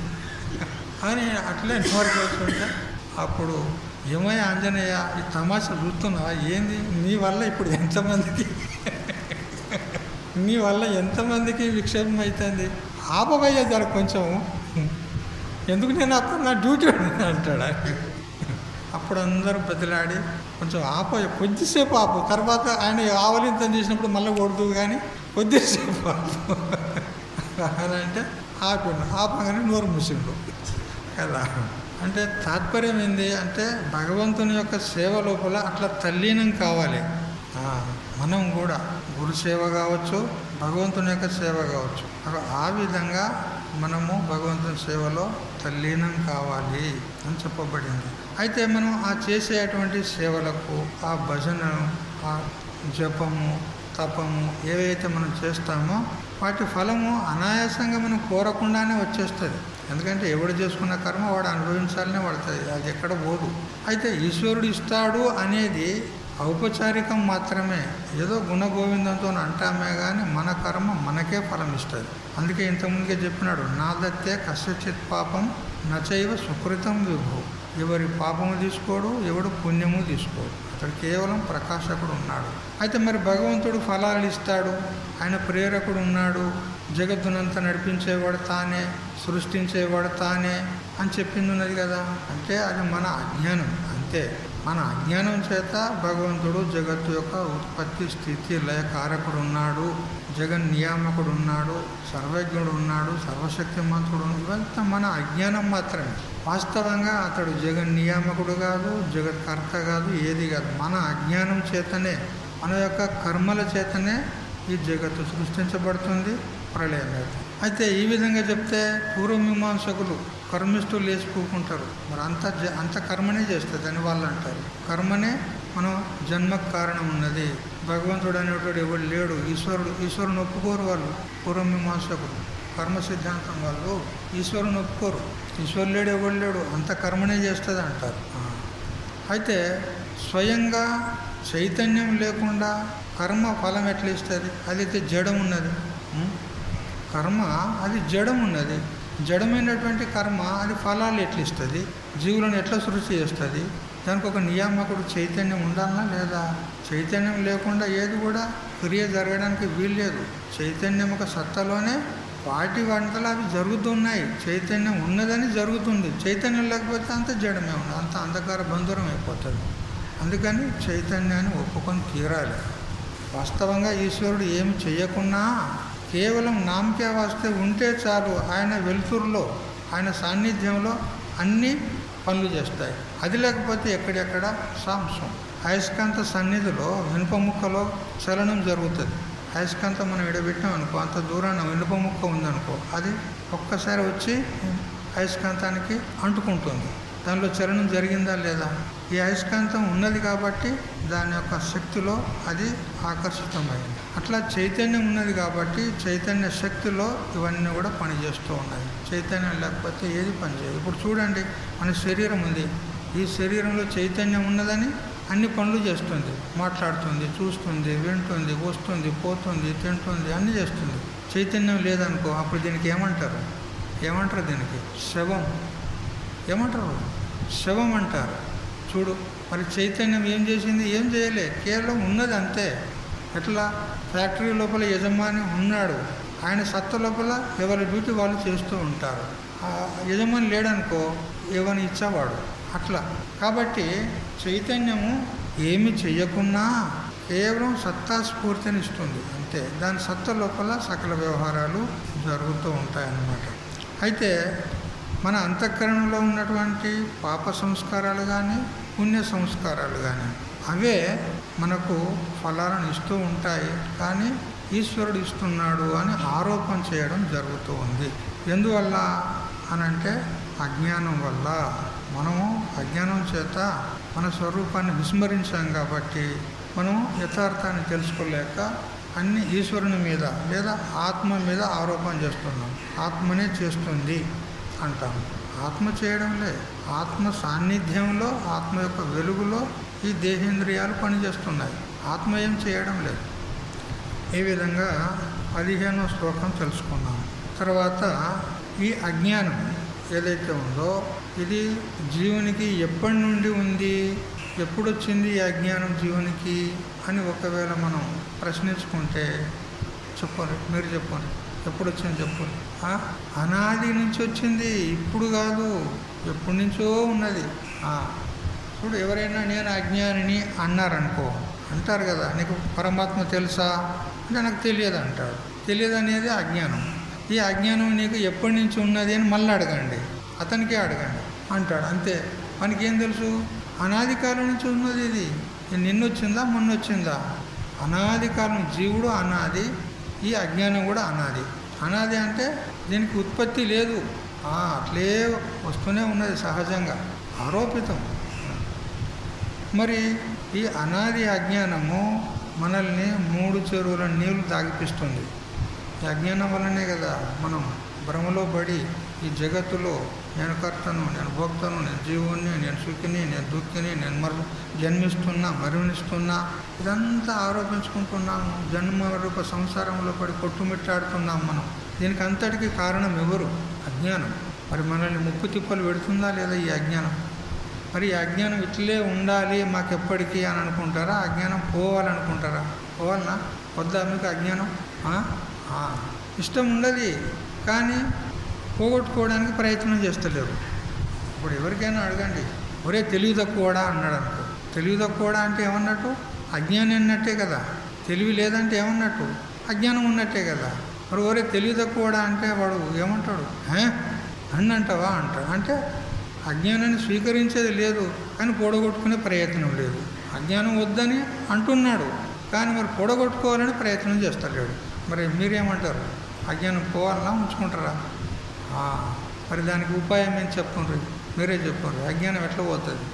అని అట్లే నోరు కొడుతుంటే, అప్పుడు ఏమయ్య ఆంజనేయ ఈ తమాషా చూస్తున్నావా ఏంది? నీ వల్ల ఇప్పుడు ఎంతమందికి విక్షేపం అవుతుంది, ఆపవయ్యా జర కొంచెం, ఎందుకు నేను అప్పుడు నా డ్యూటీ అంటాడు. అప్పుడు అందరూ బతిలాడి కొంచెం కొద్దిసేపు ఆపు, తర్వాత ఆయన ఆవలింతం చేసినప్పుడు మళ్ళీ కొడుతూ కానీ కొద్దిసేపు ఆపు అని అంటే ఆపగానే నోరు మూసిండు కదా. అంటే తాత్పర్యం ఏంది అంటే భగవంతుని యొక్క సేవ లోపల అట్లా తల్లీనం కావాలి. మనం కూడా గురు సేవ కావచ్చు, భగవంతుని యొక్క సేవ కావచ్చు, ఆ విధంగా మనము భగవంతుని సేవలో తల్లీనం కావాలి అని చెప్పబడింది. అయితే మనం ఆ చేసేటువంటి సేవలకు, ఆ భజనను, ఆ జపము, తపము ఏవైతే మనం చేస్తామో వాటి ఫలము అనాయాసంగా మనం కోరకుండానే వచ్చేస్తుంది. ఎందుకంటే ఎవడు చేసుకున్న కర్మ వాడు అనుభవించాలనే పడుతుంది, అది ఎక్కడ పోదు. అయితే ఈశ్వరుడు ఇస్తాడు అనేది ఔపచారికం మాత్రమే, ఏదో గుణగోవిందంతో అంటామే కానీ మన కర్మ మనకే ఫలం ఇస్తుంది. అందుకే ఇంతకుముందుకే చెప్పినాడు, నాదత్తే కస్యచిత్ పాపం నచైవ సుకృతం విభు. ఎవరి పాపము తీసుకోడు, ఎవడు పుణ్యము తీసుకోడు, అతడు కేవలం ప్రకాశకుడు ఉన్నాడు. అయితే మరి భగవంతుడు ఫలాలు ఇస్తాడు, ఆయన ప్రేరకుడు ఉన్నాడు, జగత్తునంతా నడిపించేవాడు తానే, సృష్టించేవాడు తానే అని చెప్పింది ఉన్నది కదా. అంటే అది మన అజ్ఞానం అంతే. మన అజ్ఞానం చేత భగవంతుడు జగత్తు యొక్క ఉత్పత్తి స్థితి లయకారకుడు ఉన్నాడు, జగన్ నియామకుడు ఉన్నాడు, సర్వజ్ఞుడు ఉన్నాడు, సర్వశక్తిమంతుడు, ఇవంతా మన అజ్ఞానం మాత్రమే. వాస్తవంగా అతడు జగన్ నియామకుడు కాదు, జగత్కర్త కాదు, ఏది కాదు. మన అజ్ఞానం చేతనే, మన యొక్క కర్మల చేతనే ఈ జగత్తు సృష్టించబడుతుంది, ప్రళయం అవుతుంది. అయితే ఈ విధంగా చెప్తే పూర్వమీమాంసకులు కర్మిష్ఠులు లేచిపోకుంటారు. మరి అంత కర్మనే చేస్తుంది అని వాళ్ళు అంటారు. కర్మనే మనం జన్మకు కారణం ఉన్నది. భగవంతుడు అనేవాడు ఎవడు లేడు, ఈశ్వరుని ఒప్పుకోరు వాళ్ళు. పూర్వమీమాంసకులు కర్మ సిద్ధాంతం వాళ్ళు ఈశ్వరుని ఒప్పుకోరు. ఈశ్వరు లేడు, ఎవడు లేడు, అంత కర్మనే చేస్తుంది అంటారు. అయితే స్వయంగా చైతన్యం లేకుండా కర్మ ఫలం ఎట్లా ఇస్తుంది? అదైతే జడం ఉన్నది. కర్మ అది జడం ఉన్నది. జడమైనటువంటి కర్మ అది ఫలాలు ఎట్లా ఇస్తుంది? జీవులను ఎట్లా సృష్టి చేస్తుంది? దానికి ఒక నియామకుడు చైతన్యం ఉండాలన్నా లేదా? చైతన్యం లేకుండా ఏది కూడా క్రియ జరగడానికి వీల్లేదు. చైతన్యం ఒక సత్తలోనే వాటి వంటలు అవి జరుగుతున్నాయి. చైతన్యం ఉన్నదని జరుగుతుంది. చైతన్యం లేకపోతే అంత జడమే ఉంది, అంత అంధకార బంధురం అయిపోతుంది. అందుకని చైతన్యాన్ని ఒప్పుకొని తీరాలి. వాస్తవంగా ఈశ్వరుడు ఏమి చేయకున్నా కేవలం నామకే వాస్తే ఉంటే చాలు. ఆయన వెలుతురులో, ఆయన సాన్నిధ్యంలో అన్ని పనులు చేస్తాయి. అది లేకపోతే ఎక్కడెక్కడ సాంసం. అయస్కాంత సన్నిధిలో ఇనుప ముక్కలో చలనం జరుగుతుంది. అయస్కాంతం మనం ఎడబెట్టాం అనుకో, అంత దూరాన ఇనుప ముక్క ఉందనుకో, అది ఒక్కసారి వచ్చి అయస్కాంతానికి అంటుకుంటుంది. దానిలో చలనం జరిగిందా లేదా? ఈ అయస్కాంతం ఉన్నది కాబట్టి దాని యొక్క శక్తిలో అది ఆకర్షితమైంది. అట్లా చైతన్యం ఉన్నది కాబట్టి చైతన్య శక్తిలో ఇవన్నీ కూడా పనిచేస్తూ ఉన్నాయి. చైతన్యం లేకపోతే ఏది పనిచేయదు. ఇప్పుడు చూడండి, మన శరీరం ఉంది. ఈ శరీరంలో చైతన్యం ఉన్నదని అన్ని పనులు చేస్తుంది, మాట్లాడుతుంది, చూస్తుంది, వింటుంది, వస్తుంది, పోతుంది, తింటుంది, అన్నీ చేస్తుంది. చైతన్యం లేదనుకో, అప్పుడు దీనికి ఏమంటారు? దీనికి శవం. ఏమంటారు? శవం అంటారు. చూడు, మరి చైతన్యం ఏం చేసింది? ఏం చేయలే, కేవలం ఉన్నది అంతే. ఎట్లా? ఫ్యాక్టరీ లోపల యజమాని ఉన్నాడు, ఆయన సత్త లోపల ఎవరి డ్యూటీ వాళ్ళు చేస్తూ ఉంటారు. యజమాని లేడనుకో, ఏమని ఇచ్చేవాడు అట్లా. కాబట్టి చైతన్యము ఏమి చెయ్యకున్నా కేవలం సత్తా స్ఫూర్తిని ఇస్తుంది అంతే. దాని సత్త లోపల సకల వ్యవహారాలు జరుగుతూ ఉంటాయన్నమాట. అయితే మన అంతఃకరణలో ఉన్నటువంటి పాప సంస్కారాలు కానీ పుణ్య సంస్కారాలు కానీ అవే మనకు ఫలాలను ఇస్తూ ఉంటాయి. కానీ ఈశ్వరుడు ఇస్తున్నాడు అని ఆరోపణ చేయడం జరుగుతూ ఉంది. ఎందువల్ల అనంటే అజ్ఞానం వల్ల. మనము అజ్ఞానం చేత మన స్వరూపాన్ని విస్మరించాం కాబట్టి మనం యథార్థాన్ని తెలుసుకోలేక అన్ని ఈశ్వరుని మీద లేదా ఆత్మ మీద ఆరోపణ చేస్తున్నాం. ఆత్మనే చేస్తుంది అంటాం. ఆత్మ చేయడంలే, ఆత్మ సాన్నిధ్యంలో ఆత్మ యొక్క వెలుగులో ఈ దేహేంద్రియాలు పనిచేస్తున్నాయి. ఆత్మ ఏం చేయడం లేదు. ఈ విధంగా 15వ శ్లోకం తెలుసుకున్నాం. తర్వాత ఈ అజ్ఞానం ఏదైతే ఉందో ఇది జీవునికి ఎప్పటి నుండి ఉంది, ఎప్పుడు వచ్చింది ఈ అజ్ఞానం జీవునికి అని ఒకవేళ మనం ప్రశ్నించుకుంటే చెప్పండి, మీరు చెప్పండి, ఎప్పుడు వచ్చింది చెప్పండి. అనాది నుంచి వచ్చింది, ఇప్పుడు కాదు, ఎప్పటి నుంచో ఉన్నది. ఇప్పుడు ఎవరైనా నేను అజ్ఞానిని అన్నారనుకో, అంటారు కదా, నీకు పరమాత్మ తెలుసా అంటే నాకు తెలియదు అంటాడు. తెలియదు అనేది అజ్ఞానం. ఈ అజ్ఞానం నీకు ఎప్పటి నుంచి ఉన్నది అని మళ్ళీ అడగండి, అతనికే అడగండి అంటాడు. అంతే. మనకేం తెలుసు? అనాది కాలం నుంచి ఉన్నది ఇది. నిన్నొచ్చిందా మొన్నొచ్చిందా? అనాది కాలం. జీవుడు అనాది, ఈ అజ్ఞానం కూడా అనాది. అనాది అంటే దీనికి ఉత్పత్తి లేదు, అట్లే వస్తూనే ఉన్నది సహజంగా, ఆరోపితం. మరి ఈ అనాది అజ్ఞానము మనల్ని 3 చెరువుల నీళ్లు తాగిపిస్తుంది. ఈ అజ్ఞానం వల్లనే కదా మనం భ్రమలో పడి ఈ జగత్తులో నేను కర్తను, నేను భోక్తను, నేను జీవుని, నేను సుఖిని, నేను దుఃఖిని, నేను జన్మిస్తున్నా, మరణిస్తున్నా, ఇదంతా ఆరోపించుకుంటున్నాము. జన్మ రూప సంసారంలో పడి కొట్టుమిట్టాడుతున్నాం మనం. దీనికి అంతటికీ కారణం ఎవరు? అజ్ఞానం. మరి మనల్ని ముప్పు తిప్పలు పెడుతుందా లేదా ఈ అజ్ఞానం? మరి ఈ అజ్ఞానం ఇట్లే ఉండాలి మాకెప్పటికీ అని అనుకుంటారా? అజ్ఞానం పోవాలనుకుంటారా? పోవాలనా? వద్దా మీకు అజ్ఞానం? ఇష్టం ఉండదు, కానీ పోగొట్టుకోవడానికి ప్రయత్నం చేస్తలేరు. ఇప్పుడు ఎవరికైనా అడగండి, ఒరే తెలివి తక్కువడా అన్నాడు అనుకో. తెలివి తక్కువడా అంటే ఏమన్నట్టు? అజ్ఞానం అన్నట్టే కదా. తెలివి లేదంటే ఏమన్నట్టు? అజ్ఞానం ఉన్నట్టే కదా. మరి ఒరే తెలివి తక్కువడా అంటే వాడు ఏమంటాడు? అంటావా అంటాడు. అంటే అజ్ఞానాన్ని స్వీకరించేది లేదు, కానీ పొడగొట్టుకునే ప్రయత్నం లేదు. అజ్ఞానం వద్దని అంటున్నాడు, కానీ మరి పొడగొట్టుకోవాలని ప్రయత్నం చేస్తలేడు. మరి మీరేమంటారు? అజ్ఞానం పోవాలన్నా ఉంచుకుంటారా? మరి దానికి ఉపాయం ఏం చెప్పుకుండ్రి, మీరే చెప్పుకోండి. అజ్ఞానం ఎట్లా పోతుంది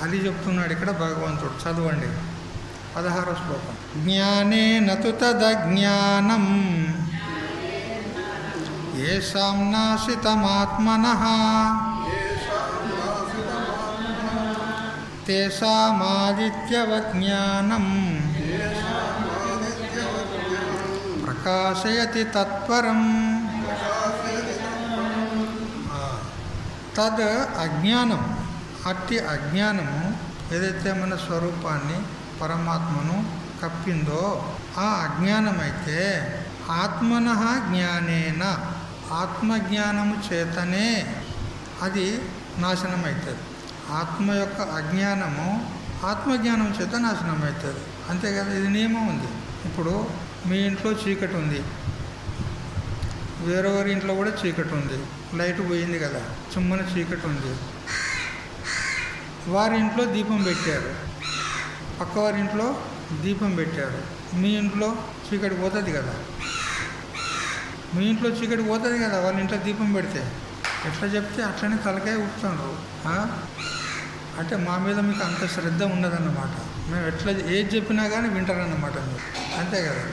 అది చెప్తున్నాడు ఇక్కడ భగవంతుడు. చదవండి 16వ శ్లోకం. జ్ఞానేన తు తదజ్ఞానం ఏషాం నాశితమాత్మనః తేషామాదిత్యవత్ జ్ఞానం ప్రకాశయతి తత్పరం. తద్ అజ్ఞానం, అట్టి అజ్ఞానము ఏదైతే మన స్వరూపాన్ని పరమాత్మను కప్పిందో ఆ అజ్ఞానమైతే ఆత్మనః జ్ఞానేన, ఆత్మజ్ఞానము చేతనే అది నాశనం అవుతుంది. ఆత్మ యొక్క అజ్ఞానము ఆత్మజ్ఞానం చేత నాశనం అవుతుంది. అంతే కదా, ఇది నియమం ఉంది. ఇప్పుడు మీ ఇంట్లో చీకటి ఉంది, వేరెవరి ఇంట్లో కూడా చీకటి ఉంది. లైట్ పోయింది కదా, చుమ్మన చీకటి ఉంది. వారి ఇంట్లో దీపం పెట్టారు, పక్కవారి ఇంట్లో దీపం పెట్టారు. మీ ఇంట్లో చీకటి పోతుంది కదా, మీ ఇంట్లో చీకటి పోతుంది కదా వాళ్ళ ఇంట్లో దీపం పెడితే. ఎట్లా చెప్తే అట్లనే తలకాయ ఊపుతారు. అంటే మా మీద మీకు అంత శ్రద్ధ ఉండదన్నమాట. మేము ఎట్లా ఏది చెప్పినా కానీ వింటారన్నమాట మీరు. అంతే కదా.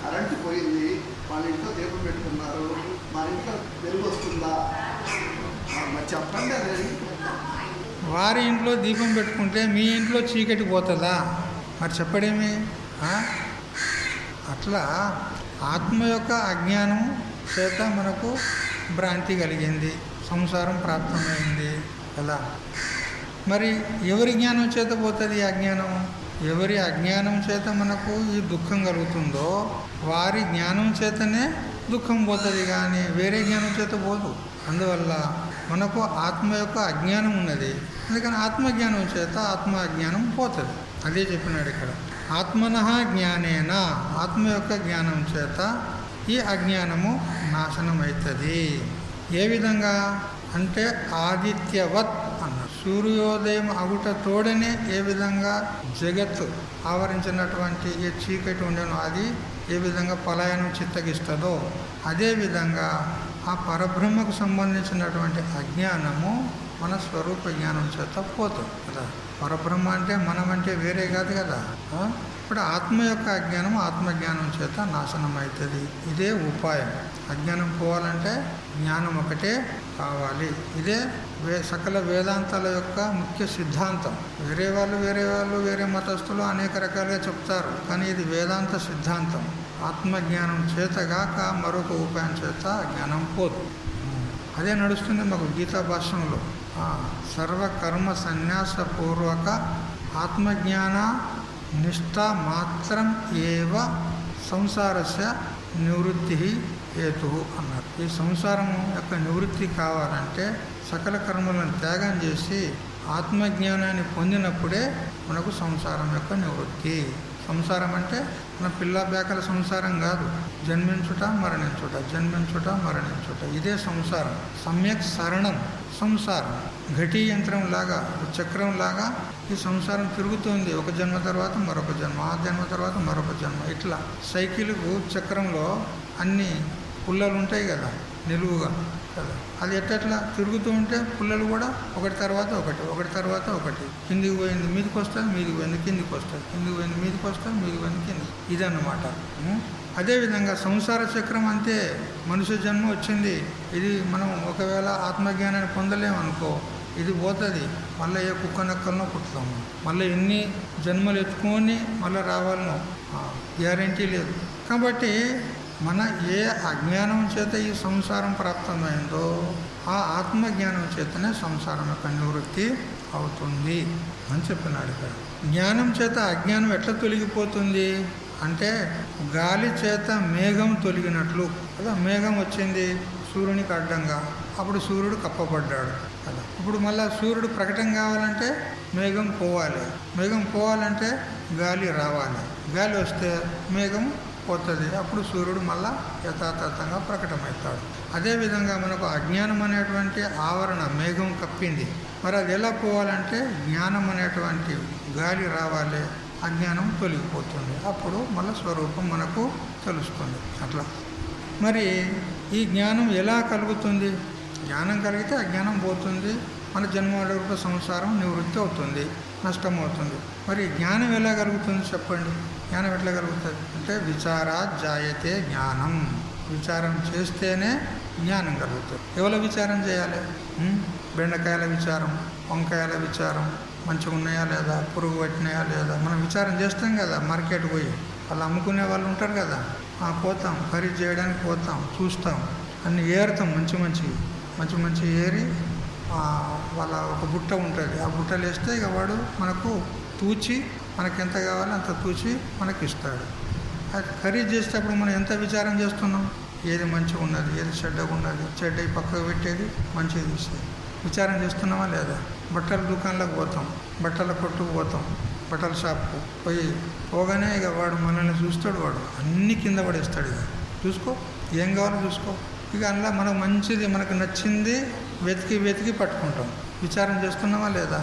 కరెంటు పోయింది, వాళ్ళ ఇంట్లో దీపం పెట్టుకున్నారు, మా ఇంట్లో వెలుగు వస్తుందా మరి చెప్పండి. అది వారి ఇంట్లో దీపం పెట్టుకుంటే మీ ఇంట్లో చీకటి పోతుందా మరి చెప్పడేమి? అట్లా ఆత్మ యొక్క అజ్ఞానం చేత మనకు భ్రాంతి కలిగింది, సంసారం ప్రాప్తమైంది కదా. మరి ఎవరి జ్ఞానం చేత పోతుంది ఈ అజ్ఞానం? ఎవరి అజ్ఞానం చేత మనకు ఈ దుఃఖం కలుగుతుందో వారి జ్ఞానం చేతనే దుఃఖం పోతుంది, కానీ వేరే జ్ఞానం చేత పోదు. అందువల్ల మనకు ఆత్మ యొక్క అజ్ఞానం ఉన్నది, అందుకని ఆత్మజ్ఞానం చేత ఆత్మ అజ్ఞానం పోతుంది. అదే చెప్పినాడు ఇక్కడ. ఆత్మనః జ్ఞానేన, ఆత్మ యొక్క జ్ఞానం చేత ఈ అజ్ఞానము నాశనమవుతుంది. ఏ విధంగా అంటే ఆదిత్యవత్ అన్నారు. సూర్యోదయం అగుట తోడనే ఏ విధంగా జగత్తు ఆవరించినటువంటి ఏ చీకటి ఉండేనో అది ఏ విధంగా పలాయనం చిత్తగిస్తుందో, అదేవిధంగా ఆ పరబ్రహ్మకు సంబంధించినటువంటి అజ్ఞానము మన స్వరూప జ్ఞానం చేత పోతుంది కదా. పరబ్రహ్మ అంటే మనం అంటే వేరే కాదు కదా. ఇప్పుడు ఆత్మ యొక్క అజ్ఞానం ఆత్మజ్ఞానం చేత నాశనం అవుతుంది. ఇదే ఉపాయం. అజ్ఞానం పోవాలంటే జ్ఞానం ఒకటే కావాలి. ఇదే సకల వేదాంతాల యొక్క ముఖ్య సిద్ధాంతం. వేరే వాళ్ళు వేరే మతస్థులు అనేక రకాలుగా చెప్తారు, కానీ ఇది వేదాంత సిద్ధాంతం. ఆత్మజ్ఞానం చేతగాక మరొక ఉపాయం చేత జ్ఞానం పోదు. అదే నడుస్తుంది మాకు గీతా భాష్యంలో. సర్వకర్మ సన్యాసపూర్వక ఆత్మజ్ఞాన నిష్ఠ మాత్రం ఏవ సంసారస్య నివృత్తి హేతు అన్నారు. ఈ సంసారం యొక్క నివృత్తి కావాలంటే సకల కర్మలను త్యాగం చేసి ఆత్మజ్ఞానాన్ని పొందినప్పుడే మనకు సంసారం యొక్క నివృత్తి. సంసారం అంటే మన పిల్ల బేకల సంసారం కాదు. జన్మించుట మరణించుట, జన్మించుట మరణించుట, ఇదే సంసారం. సమ్యక్ సరణం సంసారం. ఘటీ యంత్రం లాగా, చక్రం లాగా ఈ సంసారం తిరుగుతుంది. ఒక జన్మ తర్వాత మరొక జన్మ, ఆ జన్మ తర్వాత మరొక జన్మ, ఇట్లా సైకిల్కు చక్రంలో అన్ని పుల్లలు ఉంటాయి కదా నిలువుగా కదా. అది ఎట్లా తిరుగుతూ ఉంటే పుల్లలు కూడా ఒకటి తర్వాత ఒకటి, ఒకటి తర్వాత ఒకటి, కిందికి పోయింది మీదికి వస్తుంది, మీదికి పోయింది కిందికి వస్తుంది, కిందికి పోయింది మీదికి వస్తుంది, మీదికి పోయింది కింది, ఇదన్నమాట. అదేవిధంగా సంసార చక్రం అంతే. మనుష్య జన్మ వచ్చింది, ఇది మనం ఒకవేళ ఆత్మజ్ఞానాన్ని పొందలేమనుకో ఇది పోతుంది. మళ్ళీ ఏ కుక్క నక్కలనో పుట్టుతాము, మళ్ళీ ఎన్ని జన్మలు ఎత్తుకొని మళ్ళీ రావాలనో గ్యారంటీ లేదు. కాబట్టి మన ఏ అజ్ఞానం చేత ఈ సంసారం ప్రాప్తమైందో ఆ ఆత్మజ్ఞానం చేతనే సంసారం యొక్క నివృత్తి అవుతుంది అని చెప్పినాడు ఇక్కడ. జ్ఞానం చేత అజ్ఞానం ఎట్లా తొలగిపోతుంది అంటే గాలి చేత మేఘం తొలగినట్లు కదా. మేఘం వచ్చింది సూర్యునికి అడ్డంగా, అప్పుడు సూర్యుడు కప్పబడ్డాడు కదా. ఇప్పుడు మళ్ళీ సూర్యుడు ప్రకటన కావాలంటే మేఘం పోవాలి, మేఘం పోవాలంటే గాలి రావాలి, గాలి వస్తే మేఘం పోతుంది, అప్పుడు సూర్యుడు మళ్ళా యథాతథంగా ప్రకటమవుతాడు. అదేవిధంగా మనకు అజ్ఞానం అనేటువంటి ఆవరణ మేఘం కప్పింది, మరి అది ఎలా పోవాలంటే జ్ఞానం అనేటువంటి గాలి రావాలి, అజ్ఞానం తొలగిపోతుంది, అప్పుడు మళ్ళీ స్వరూపం మనకు తెలుస్తుంది. అట్లా మరి ఈ జ్ఞానం ఎలా కలుగుతుంది? జ్ఞానం కలిగితే అజ్ఞానం పోతుంది, మన జన్మరూప సంసారం నివృత్తి అవుతుంది, నష్టమవుతుంది. మరి జ్ఞానం ఎలా కలుగుతుంది చెప్పండి? జ్ఞానం ఎట్లా కలుగుతుంది అంటే విచారాత్ జాయతే జ్ఞానం. విచారం చేస్తేనే జ్ఞానం కలుగుతుంది. ఎవరు విచారం చేయాలి? బెండకాయల విచారం, వంకాయల విచారం, మంచిగా ఉన్నాయా లేదా, పురుగు పట్టినాయా లేదా, మనం విచారం చేస్తాం కదా. మార్కెట్ పోయి వాళ్ళు అమ్ముకునే వాళ్ళు ఉంటారు కదా, పోతాం, ఖరీదు చేయడానికి పోతాం, చూస్తాం, అన్ని ఏరుతాం, మంచి ఏరి వాళ్ళ ఒక బుట్ట ఉంటుంది, ఆ బుట్టలు వేస్తే ఇక వాడు మనకు తూచి మనకి ఎంత కావాలో అంత తూచి మనకి ఇస్తాడు. అది ఖరీదు చేసేటప్పుడు మనం ఎంత విచారం చేస్తున్నాం? ఏది మంచిగా ఉన్నది, ఏది చెడ్డగా ఉన్నది, చెడ్డ పక్కకు పెట్టేది, మంచిగా తీసేది విచారం చేస్తున్నామా లేదా? బట్టల దుకాణంలోకి పోతాం, బట్టల కొట్టుకు పోతాం, బట్టల షాప్కు పోగానే ఇక వాడు మనల్ని చూస్తాడు, వాడు అన్ని కింద పడేస్తాడు. ఇక చూసుకో, ఏం కావాలో చూసుకో. ఇక అందులో మనకు మంచిది, మనకు నచ్చింది వెతికి పట్టుకుంటాం. విచారం చేస్తున్నామా లేదా?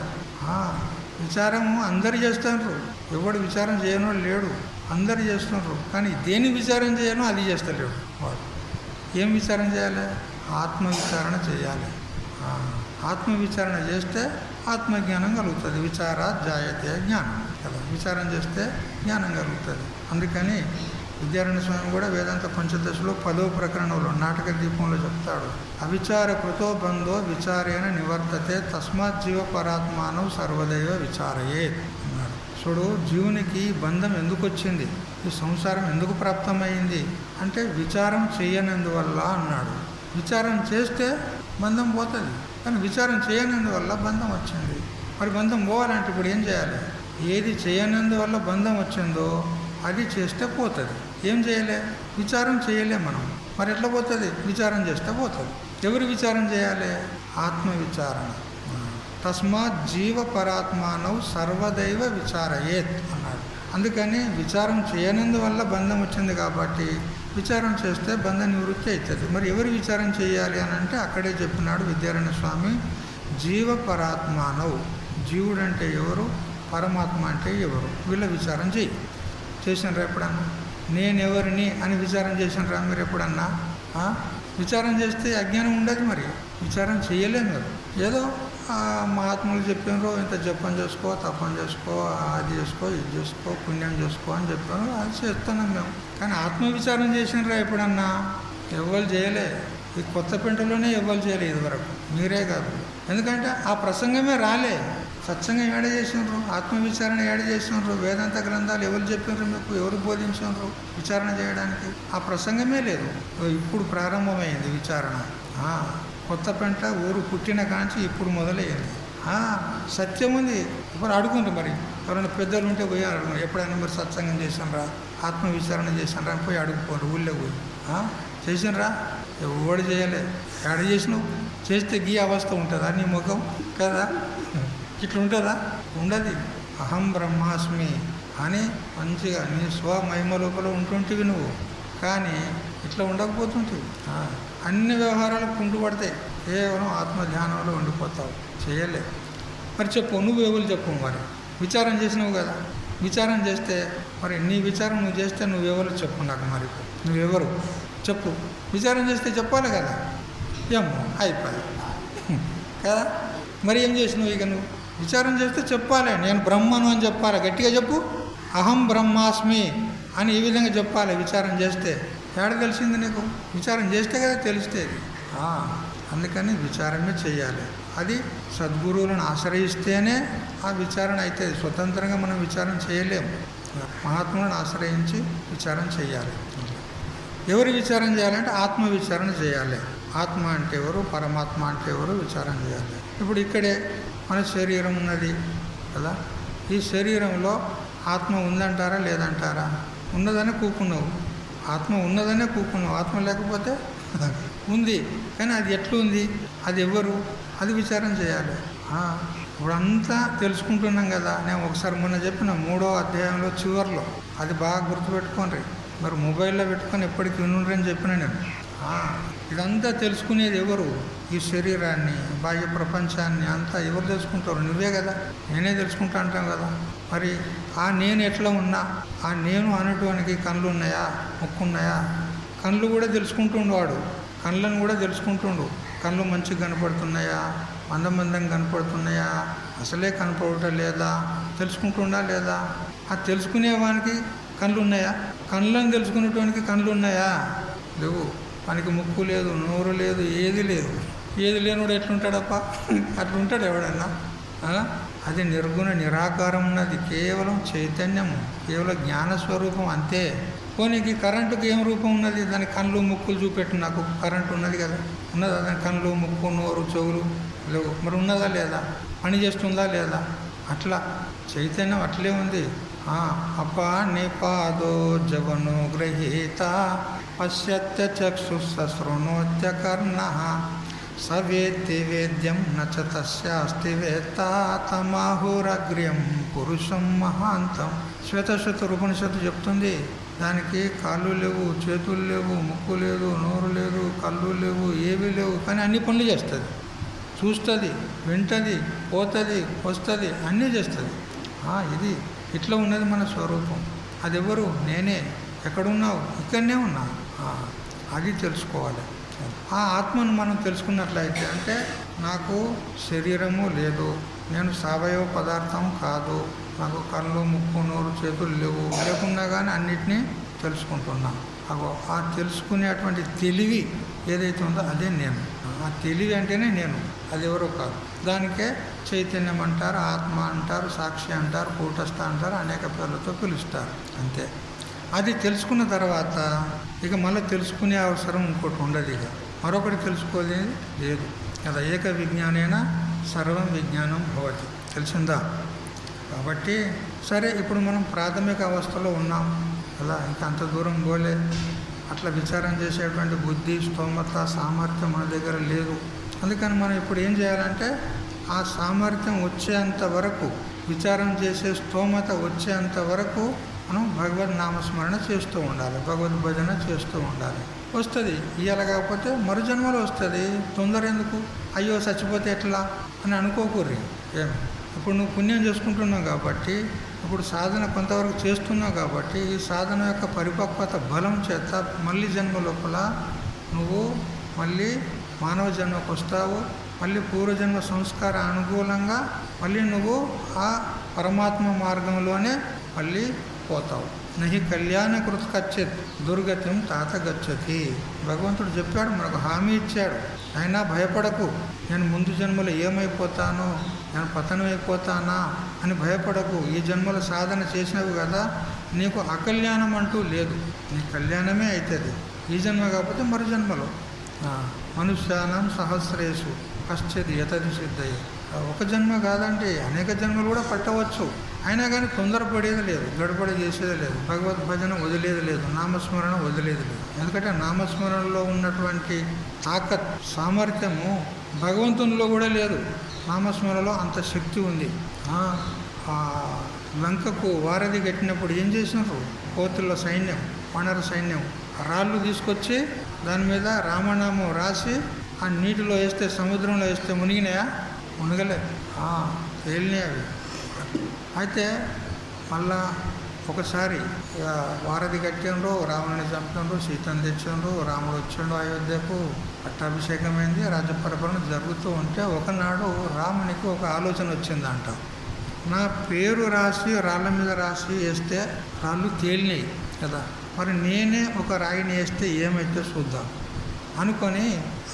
విచారము అందరు చేస్తున్నారు, ఎవడు విచారం చేయనో లేడు, అందరు చేస్తున్నారు. కానీ దేని విచారం చేయనో అది చేస్తలేడు వాడు. ఏం విచారం చేయాలి? ఆత్మవిచారణ చేయాలి. ఆత్మవిచారణ చేస్తే ఆత్మజ్ఞానం కలుగుతుంది. విచారాత్ జాయతే జ్ఞానం కదా. విచారం చేస్తే జ్ఞానం కలుగుతుంది. అందుకని విద్యారణ్య స్వామి కూడా వేదాంత పంచదశలో 10వ ప్రకరణంలో నాటక దీపంలో చెప్తాడు, అవిచార కృతో బంధో విచారేణ నివర్తతే తస్మాత్ జీవ పరాత్మానం సర్వదైవ విచారయే అన్నాడు. చూడు, జీవునికి బంధం ఎందుకు వచ్చింది, ఈ సంసారం ఎందుకు ప్రాప్తమైంది అంటే విచారం చేయనందువల్ల అన్నాడు. విచారం చేస్తే బంధం పోతుంది, కానీ విచారం చేయనందువల్ల బంధం వచ్చింది. మరి బంధం పోవాలంటే ఇప్పుడు ఏం చేయాలి? ఏది చేయనందువల్ల బంధం వచ్చిందో అది చేస్తే పోతుంది. ఏం చేయలే? విచారం చేయలే మనం. మరి ఎట్లా పోతుంది? విచారం చేస్తే పోతుంది. ఎవరు విచారం చేయాలి? ఆత్మ విచారణ. తస్మాత్ జీవ పరాత్మానౌ సర్వదైవ విచారయేత్ అన్నాడు. అందుకని విచారం చేయనందువల్ల బంధం వచ్చింది కాబట్టి విచారం చేస్తే బంధ నివృత్తి అవుతుంది. మరి ఎవరు విచారం చేయాలి అని అంటే అక్కడే చెప్పినాడు విద్యారణ్య స్వామి, జీవ పరాత్మానౌ. జీవుడు అంటే ఎవరు, పరమాత్మ అంటే ఎవరు, వీళ్ళ విచారం చేసినరా ఎప్పుడన్నా? నేనెవరిని అని విచారం చేసినరా మీరు ఎప్పుడన్నా? విచారం చేస్తే అజ్ఞానం ఉండదు. మరి విచారం చేయలే మీరు. ఏదో మహాత్ములు చెప్పినారు, ఇంత జపం చేసుకో, తపం చేసుకో, అది చేసుకో, ఇది చేసుకో, పుణ్యం చేసుకో అని చెప్పారు, అది చేస్తున్నాం మేము. కానీ ఆత్మవిచారం చేసినరా ఎప్పుడన్నా? ఎవ్వరు చేయలే. ఈ కొత్త పెంటలోనే ఎవ్వరు చేయలే ఇదివరకు, మీరే కాదు. ఎందుకంటే ఆ ప్రసంగమే రాలే. సత్సంగం ఏడ చేసినారు, ఆత్మవిచారణ ఏడ చేసినారు, వేదాంత గ్రంథాలు ఎవరు చెప్పినారు మీకు, ఎవరు బోధించినారు విచారణ చేయడానికి? ఆ ప్రసంగమే లేదు. ఇప్పుడు ప్రారంభమైంది విచారణ. కొత్త పెంట ఊరు పుట్టిన కాంచి ఇప్పుడు మొదలయ్యింది. సత్యం ఉంది. ఇప్పుడు అడుగుంటారు, మరి ఎవరైనా పెద్దలు ఉంటే పోయి అడుగుతారు, ఎప్పుడైనా మరి సత్సంగం చేసినరా, ఆత్మవిచారణ చేసినరా అని పోయి అడుగుకోరు. ఊళ్ళో పోయి చేసినరా? ఎవడు చేయలే. ఎడ చేసినావు? చేస్తే గీ అవస్థ ఉంటుందా నీ ముఖం? కదా, ఇట్లా ఉంటుందా? ఉండదు. అహం బ్రహ్మాస్మి అని మంచిగా నీ స్వమహిమ లోపల ఉంటుంటివి నువ్వు. కానీ ఇట్లా ఉండకపోతుంటివి. అన్ని వ్యవహారాలు కుంటుపడతాయి. కేవలం ఆత్మధ్యానంలో ఉండిపోతావు. చేయలే. మరి చెప్పు, నువ్వు ఎవరు చెప్పు. మరి విచారం చేసినావు కదా, విచారం చేస్తే మరి నీ విచారం నువ్వు చేస్తే నువ్వెవరు చెప్పు నాకు. మరి నువ్వెవరు చెప్పు. విచారం చేస్తే చెప్పాలి కదా. ఏమో అయిపోయి కదా. మరి ఏం చేసినావు? ఇక నువ్వు విచారం చేస్తే చెప్పాలి, నేను బ్రహ్మను అని చెప్పాలి. గట్టిగా చెప్పు, అహం బ్రహ్మాస్మి అని ఈ విధంగా చెప్పాలి. విచారం చేస్తే ఏడ తెలిసింది నీకు? విచారం చేస్తే కదా తెలిస్తేది. అందుకని విచారమే చేయాలి. అది సద్గురువులను ఆశ్రయిస్తేనే ఆ విచారణ అవుతుంది. స్వతంత్రంగా మనం విచారం చేయలేము. మహాత్ములను ఆశ్రయించి విచారం చేయాలి. ఎవరు విచారం చేయాలంటే ఆత్మ విచారణ చేయాలి. ఆత్మ అంటే ఎవరు, పరమాత్మ అంటే ఎవరు విచారం చేయాలి. ఇప్పుడు ఇక్కడే మన శరీరం ఉన్నది కదా. ఈ శరీరంలో ఆత్మ ఉందంటారా లేదంటారా? ఉన్నదనే కూకున్నావు. ఆత్మ ఉన్నదనే కూకున్నావు. ఆత్మ లేకపోతే ఉంది. కానీ అది ఎట్లుంది, అది ఎవరు, అది విచారం చేయాలి. ఇప్పుడు అంతా తెలుసుకుంటున్నాం కదా. నేను ఒకసారి మొన్న చెప్పిన 3వ అధ్యాయంలో చివరిలో, అది బాగా గుర్తుపెట్టుకోండి. మరి మొబైల్లో పెట్టుకొని ఎప్పటికీ వినుండ్రని చెప్పిన నేను. ఇదంతా తెలుసుకునేది ఎవరు? ఈ శరీరాన్ని, బాహ్య ప్రపంచాన్ని అంతా ఎవరు తెలుసుకుంటారు? నువ్వే కదా. నేనే తెలుసుకుంటా అంటాం కదా. మరి ఆ నేను ఎట్లా ఉన్నా, ఆ నేను అనటానికి కళ్ళు ఉన్నాయా, ముక్కు ఉన్నాయా? కళ్ళు కూడా తెలుసుకుంటుండు వాడు. కళ్ళను కూడా తెలుసుకుంటుండు. కళ్ళు మంచిగా కనపడుతున్నాయా, మందంగా కనపడుతున్నాయా, అసలే కనపడటం లేదా, తెలుసుకుంటుండా లేదా? ఆ తెలుసుకునేవానికి కళ్ళు ఉన్నాయా? కళ్ళను తెలుసుకునేటానికి కళ్ళు ఉన్నాయా? లేవు. మనకి ముక్కు లేదు, నోరు లేదు, ఏది లేదు. ఏది లేనివాడు ఎట్లుంటాడప్ప? అట్లుంటాడు ఎవడన్నా? అది నిర్గుణ నిరాకారం ఉన్నది. కేవలం చైతన్యము, కేవలం జ్ఞానస్వరూపం అంతే. పోనీకి కరెంటుకి ఏం రూపం ఉన్నది? దాని కళ్ళు ముక్కులు చూపెట్టు. నాకు కరెంటు ఉన్నది కదా, ఉన్నదా? దాని కళ్ళు, ముక్కు, నోరు, చెవులు లేవు. మరి ఉన్నదా లేదా? పని చేస్తుందా లేదా? అట్లా చైతన్యం అట్లే ఉంది. అపానిపాదో జవనో గ్రహీత పశ్యత్య చక్షుశృణోత్య కర్ణ సవేత్తి వేద్యం నచ తస్యాస్తి వేత్త తమాహురగ్ర్యం పురుషం మహాంతం. శ్వేతశతు ఉపనిషత్తు చెప్తుంది. దానికి కాళ్ళు లేవు, చేతులు లేవు, ముక్కు లేదు, నోరు లేదు, కళ్ళు లేవు, ఏవి లేవు. కానీ అన్ని పనులు చేస్తుంది. చూస్తుంది, వింటుంది, పోతుంది, వస్తుంది, అన్నీ చేస్తుంది. ఇది ఇట్లా ఉన్నది మన స్వరూపం. అది ఎవరు? నేనే. ఎక్కడున్నావు? ఇక్కడనే ఉన్నా. అది తెలుసుకోవాలి. ఆ ఆత్మను మనం తెలుసుకున్నట్లయితే, అంటే నాకు శరీరము లేదు, నేను సావయవ పదార్థం కాదు, నాకు కళ్ళు, ముక్కు, నోరు, చేతులు లేవు, లేకున్నా కానీ అన్నిటినీ తెలుసుకుంటున్నా. ఆ తెలుసుకునేటువంటి తెలివి ఏదైతే ఉందో అదే నేను. ఆ తెలివి అంటేనే నేను, అది ఎవరో కాదు. దానికే చైతన్యం అంటారు, ఆత్మ అంటారు, సాక్షి అంటారు, కూటస్థ అంటారు, అనేక పేర్లతో పిలుస్తారు. అంతే. అది తెలుసుకున్న తర్వాత ఇక మళ్ళీ తెలుసుకునే అవసరం ఇంకోటి ఉండదు. ఇక మరొకటి తెలుసుకోలేదు లేదు కదా. ఏక విజ్ఞానేన సర్వం విజ్ఞానం భవతి. తెలిసిందా? కాబట్టి సరే, ఇప్పుడు మనం ప్రాథమిక అవస్థలో ఉన్నాం కదా, ఇంకా అంత దూరం పోలే. అట్లా విచారం చేసేటువంటి బుద్ధి, స్తోమత, సామర్థ్యం మన దగ్గర లేదు. అందుకని మనం ఇప్పుడు ఏం చేయాలంటే ఆ సామర్థ్యం వచ్చేంత వరకు, విచారం చేసే స్తోమత వచ్చేంత వరకు మనం భగవద్ నామస్మరణ చేస్తూ ఉండాలి, భగవద్ భజన చేస్తూ ఉండాలి. వస్తుంది, ఇవాళ కాకపోతే మరు జన్మలో వస్తుంది. తొందర ఎందుకు? అయ్యో చచ్చిపోతే ఎట్లా అని అనుకోకూర్రి. ఏమి ఇప్పుడు నువ్వు పుణ్యం చేసుకుంటున్నావు కాబట్టి, ఇప్పుడు సాధన కొంతవరకు చేస్తున్నావు కాబట్టి, ఈ సాధన యొక్క పరిపక్వత బలం చేత మళ్ళీ జన్మ లోపల నువ్వు మళ్ళీ మానవ జన్మకు వస్తావు. మళ్ళీ పూర్వజన్మ సంస్కార అనుకూలంగా మళ్ళీ నువ్వు ఆ పరమాత్మ మార్గంలోనే మళ్ళీ పోతావు. నహి కళ్యాణ కృతకచ్చిత్ దుర్గతిం తాత గచ్చతి. భగవంతుడు చెప్పాడు, మనకు హామీ ఇచ్చాడు. అయినా భయపడకు, నేను ముందు జన్మలో ఏమైపోతానో, నేను పతనం అయిపోతానా అని భయపడకు. ఈ జన్మలో సాధన చేసినవి కదా, నీకు అకల్యాణం అంటూ లేదు, నీ కళ్యాణమే అవుతుంది. ఈ జన్మ కాకపోతే మరు జన్మలో. మనుష్యానం సహస్రేషు కశ్చిత్ యతది సిద్ధయ్య. ఒక జన్మ కాదంటే అనేక జన్మలు కూడా పట్టవచ్చు. అయినా కానీ తొందరపడేది లేదు, గడబడి చేసేది లేదు, భగవద్ భజన వదిలేది లేదు, నామస్మరణ వదిలేది లేదు. ఎందుకంటే నామస్మరణలో ఉన్నటువంటి తాకత్, సామర్థ్యము భగవంతునిలో కూడా లేదు. నామస్మరణలో అంత శక్తి ఉంది. లంకకు వారధి కట్టినప్పుడు ఏం చేసినారు? కోతుల సైన్యం, వానర సైన్యం రాళ్ళు తీసుకొచ్చి దాని మీద రామనామం రాసి ఆ నీటిలో వేస్తే, సముద్రంలో వేస్తే మునిగినాయా? మునగలే, తేలినాయి అవి. అయితే మళ్ళా ఒకసారి వారధి కట్టిండ్రు, రావణుని చంపిండ్రు, సీతను తెచ్చిండ్రు, రాముడు వచ్చిండు అయోధ్యకు, పట్టాభిషేకమైంది, రాజ్య పరిపాలన జరుగుతూ ఉంటే ఒకనాడు రామునికి ఒక ఆలోచన వచ్చిందంట. నా పేరు రాసి రాళ్ళ మీద రాసి వేస్తే రాళ్ళు తేలినాయి కదా, మరి నేనే ఒక రాయిని వేస్తే ఏమైతే చూద్దాం అనుకొని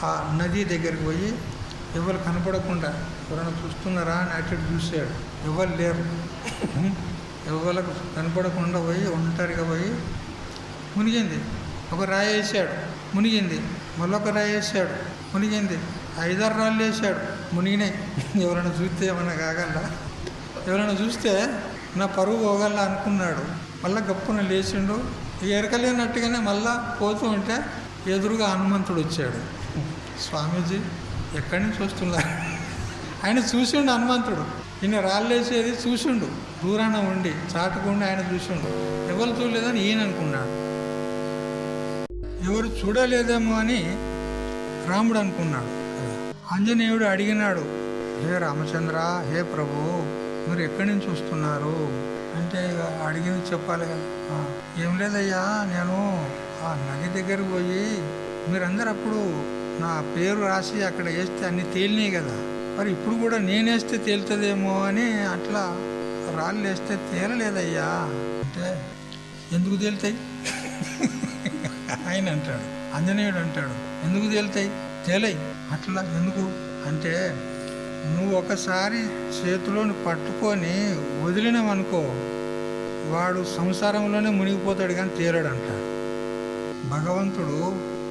ఆ నది దగ్గరికి పోయి ఎవరు కనపడకుండా, ఎవరైనా చూస్తున్నారా అని అటు చూసాడు. ఎవరు లేరు. ఎవరికి కనపడకుండా పోయి ఒంటరిగా పోయి మునిగింది. ఒక రాయి వేసాడు, మునిగింది. మళ్ళొక రాయి వేసాడు, మునిగింది. 5-6 రాళ్ళు వేసాడు, మునిగినాయి. ఎవరైనా చూస్తే ఏమన్నా కాగలరా? ఎవరైనా చూస్తే నా పరువు పోగల అనుకున్నాడు. మళ్ళీ గప్పున లేచిండు. ఎరకలేనట్టుగానే మళ్ళా పోతూ ఉంటే ఎదురుగా హనుమంతుడు వచ్చాడు. స్వామీజీ ఎక్కడి నుంచి వస్తున్నారు? ఆయన చూసిండు హనుమంతుడు. ఈయన రాళ్ళేసేది చూసిండు, దూరాన ఉండి చాటుకుండా ఆయన చూసిండు. ఎవరు చూడలేదని ఈయన అనుకున్నాడు. ఎవరు చూడలేదేమో అని రాముడు అనుకున్నాడు. ఆంజనేయుడు అడిగినాడు, హే రామచంద్ర, హే ప్రభు, మీరు ఎక్కడి నుంచి వస్తున్నారు అంటే అడిగింది చెప్పాలి కదా. ఏం లేదయ్యా, నేను ఆ నది దగ్గరకు పోయి మీరందరూ అప్పుడు నా పేరు రాసి అక్కడ వేస్తే అన్నీ తేలినాయి కదా, మరి ఇప్పుడు కూడా నేనేస్తే తేలుతుందేమో అని అట్లా రాళ్ళు వేస్తే తేలలేదయ్యా అంటే, ఎందుకు తేలుతాయి ఆయన అంటాడు. ఆంజనేయుడు అంటాడు, ఎందుకు తేలుతాయి? తేలయి. అట్లా ఎందుకు అంటే, నువ్వు ఒకసారి చేతిలోని పట్టుకొని వదిలినామనుకో, వాడు సంసారంలోనే మునిగిపోతాడు కానీ తేలడంట. భగవంతుడు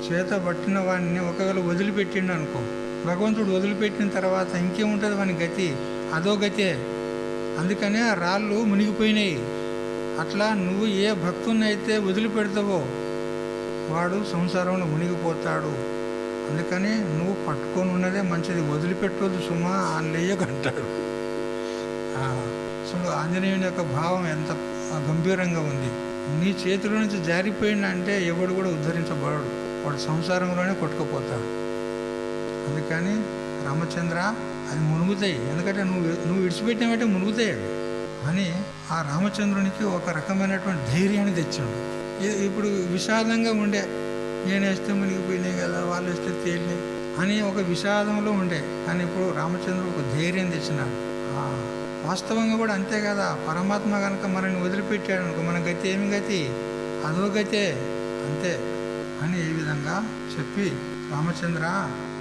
చేత పట్టిన వాడిని ఒకవేళ వదిలిపెట్టిండు అనుకో, భగవంతుడు వదిలిపెట్టిన తర్వాత ఇంకేముంటుంది వాని గతి? అదో గతే. అందుకనే ఆ రాళ్ళు మునిగిపోయినాయి. అట్లా నువ్వు ఏ భక్తుని అయితే వదిలిపెడతావో వాడు సంసారంలో మునిగిపోతాడు. అందుకని నువ్వు పట్టుకొని ఉన్నదే మంచిది, వదిలిపెట్టొద్దు సుమా అని లేయకంటాడు. అసలు ఆంజనేయుని యొక్క భావం ఎంత గంభీరంగా ఉంది. నీ చేతిలో నుంచి జారిపోయిందంటే ఎవడు కూడా ఉద్ధరించబడడు, వాడు సంసారంలోనే కొట్టుకుపోతాడు. అందుకని రామచంద్ర, అది మునుగుతాయి, ఎందుకంటే నువ్వు విడిచిపెట్టినట్టే మునుగుతాయి అవి అని ఆ రామచంద్రునికి ఒక రకమైనటువంటి ధైర్యాన్ని తెచ్చాడు. ఇప్పుడు విషాదంగా ఉండే, నేను వేస్తే మునిగిపోయినాయి కదా, వాళ్ళు వేస్తే తేలినాయి అని ఒక విషాదంలో ఉండే, కానీ ఇప్పుడు రామచంద్రుడు ఒక ధైర్యం తెచ్చినాడు. వాస్తవంగా కూడా అంతే కదా, పరమాత్మ కనుక మనల్ని వదిలిపెట్టాడు అనుకో, మన గతి ఏమి గతి? అదో గతే, అంతే అని ఈ విధంగా చెప్పి, రామచంద్ర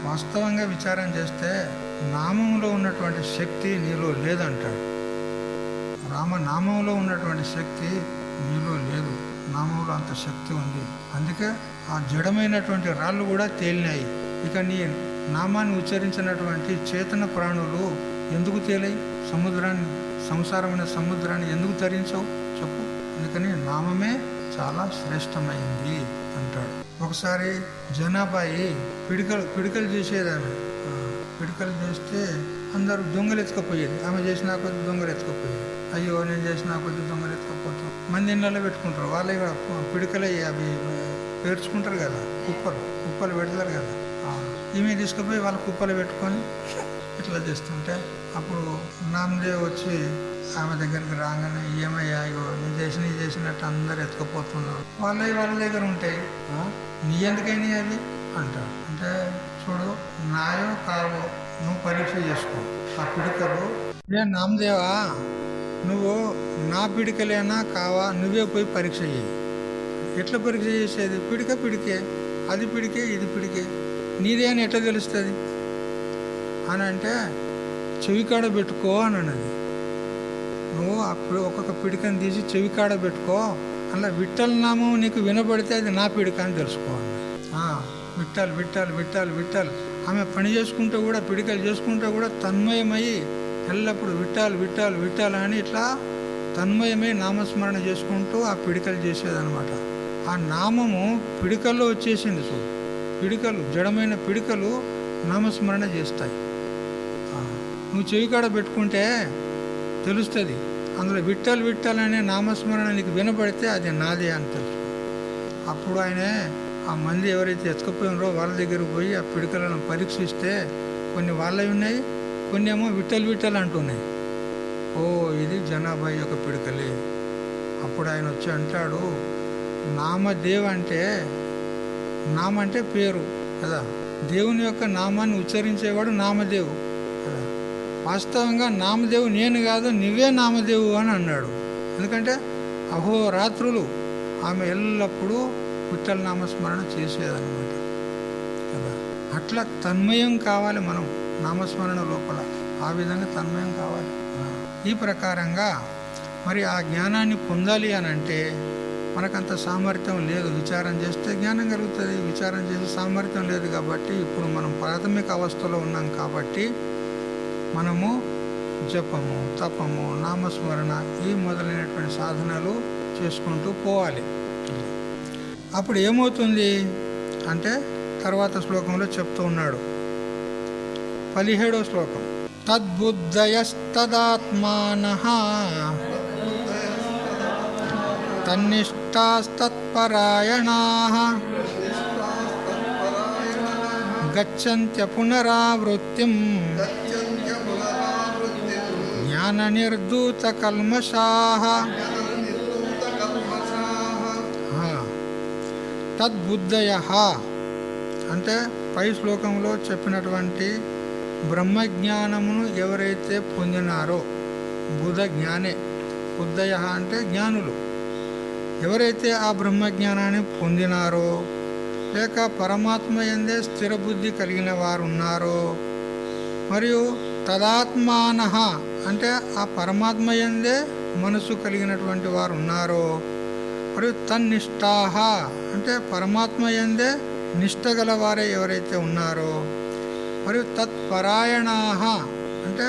వాస్తవంగా విచారం చేస్తే నామంలో ఉన్నటువంటి శక్తి నీలో లేదంటాడు. రామనామంలో ఉన్నటువంటి శక్తి నీలో లేదు, నామంలో అంత శక్తి ఉంది. అందుకే ఆ జడమైనటువంటి రాళ్ళు కూడా తేలినాయి. ఇక నీ నామాన్ని ఉచ్చరించినటువంటి చేతన ప్రాణులు ఎందుకు తేలాయి? సంసారమైన సముద్రాన్ని ఎందుకు తరించవు చెప్పు? అందుకని నామమే చాలా శ్రేష్టమైంది అంటాడు. ఒకసారి జనాబాయి పిడికలు చేసేదాన్ని. పిడికలు చేస్తే అందరూ దొంగలు ఎత్తుకపోయేది. ఆమె చేసినా కొద్ది దొంగలు ఎత్తుకపోయేది. అయ్యో నేను చేసినా కొద్ది దొంగలు ఎత్తుకపోతాం. మంది ఇళ్ళలో పెట్టుకుంటారు. వాళ్ళే పిడికలు అవి పేర్చుకుంటారు కదా, కుప్పలు పెడతారు కదా. ఈమె తీసుకుపోయి వాళ్ళ కుప్పలు పెట్టుకొని ఇట్లా చేస్తుంటే అప్పుడు నామదేవ్ వచ్చి ఆమె దగ్గరికి రాగానే ఏమయ్యా, ఇగో నీ చేసినట్టు అందరు ఎత్తుకుపోతున్నారు, వాళ్ళ దగ్గర ఉంటాయి, నీ ఎందుకైనా అవి అంటాడు. అంటే చూడు, నాయో కావో నువ్వు పరీక్ష చేసుకో. ఆ పిడికలు నామదేవా, నువ్వు నా పిడికలేనా కావా నువ్వే పోయి పరీక్ష చేయి. ఎట్లా పరీక్ష చేసేది? పిడికే, అది పిడికే, ఇది పిడికే, నీదే అని ఎట్లా తెలుస్తుంది అని అంటే చెవికాడ పెట్టుకో అని అన్నది. నువ్వు అప్పుడు ఒక్కొక్క పిడికని తీసి చెవికాడ పెట్టుకో, అలా విఠల్ నామం నీకు వినబడితే అది నా పిడిక అని తెలుసుకోవాలి. విఠల్ ఆమె పని చేసుకుంటూ కూడా, పిడికలు చేసుకుంటూ కూడా తన్మయమయ్యి ఎల్లప్పుడు విఠల్ అని ఇట్లా తన్మయమై నామస్మరణ చేసుకుంటూ ఆ పిడికలు చేసేదనమాట. ఆ నామము పిడికల్లో వచ్చేసింది. చూడు, పిడికలు, జడమైన పిడికలు నామస్మరణ చేస్తాయి. నువ్వు చెవికాడ పెట్టుకుంటే తెలుస్తుంది. అందులో విఠల్ అనే నామస్మరణ నీకు వినపడితే అది నాదే అని తెలుసు. అప్పుడు ఆయనే ఆ మంది ఎవరైతే ఎత్తుకుపోయినారో వాళ్ళ దగ్గరకు పోయి ఆ పిడికలను పరీక్షిస్తే కొన్ని వాళ్ళవి ఉన్నాయి, కొన్ని ఏమో విఠల్ అంటున్నాయి. ఓ, ఇది జనాభాయి యొక్క పిడికలే. అప్పుడు ఆయన వచ్చి అంటాడు, నామదేవ్ అంటే నామ అంటే పేరు కదా, దేవుని యొక్క నామాన్ని ఉచ్చరించేవాడు నామదేవు కదా. వాస్తవంగా నామదేవు నేను కాదు, నువ్వే నామదేవు అని అన్నాడు. ఎందుకంటే అహోరాత్రులు ఆమె ఎల్లప్పుడూ విఠల నామస్మరణ చేసేదన్నమాట కదా. అట్లా తన్మయం కావాలి మనం నామస్మరణ లోపల, ఆ విధంగా తన్మయం కావాలి. ఈ ప్రకారంగా మరి ఆ జ్ఞానాన్ని పొందాలి అని అంటే మనకంత సామర్థ్యం లేదు. విచారం చేస్తే జ్ఞానం కలుగుతుంది, విచారం చేసే సామర్థ్యం లేదు. కాబట్టి ఇప్పుడు మనం ప్రాథమిక అవస్థలో ఉన్నాం. కాబట్టి మనము జపము, తపము, నామస్మరణ ఈ మొదలైనటువంటి సాధనలు చేసుకుంటూ పోవాలి. అప్పుడు ఏమవుతుంది అంటే తర్వాత శ్లోకంలో చెప్తూ ఉన్నాడు, 17వ శ్లోకం. తద్బుద్ధయస్తదాత్మానః తన్నిష్టాస్తత్పరాయణాః గచ్చంత్య పునరావృత్తిం జ్ఞాననిర్ధూత కల్మషాః. తద్బుద్ధయః అంటే పై శ్లోకంలో చెప్పినటువంటి బ్రహ్మజ్ఞానమును ఎవరైతే పొందినారో, బుద్ధయ అంటే జ్ఞానులు, ఎవరైతే ఆ బ్రహ్మజ్ఞానాన్ని పొందినారో, లేక పరమాత్మ యందే స్థిర బుద్ధి కలిగిన వారు ఉన్నారో, మరియు తదాత్మానః అంటే ఆ పరమాత్మ యందే మనసు కలిగినటువంటి వారు ఉన్నారో, మరియు తన్నిష్టాః అంటే పరమాత్మ యందే నిష్ట గలవారే ఎవరైతే ఉన్నారో, మరియు తత్పరాయణాః అంటే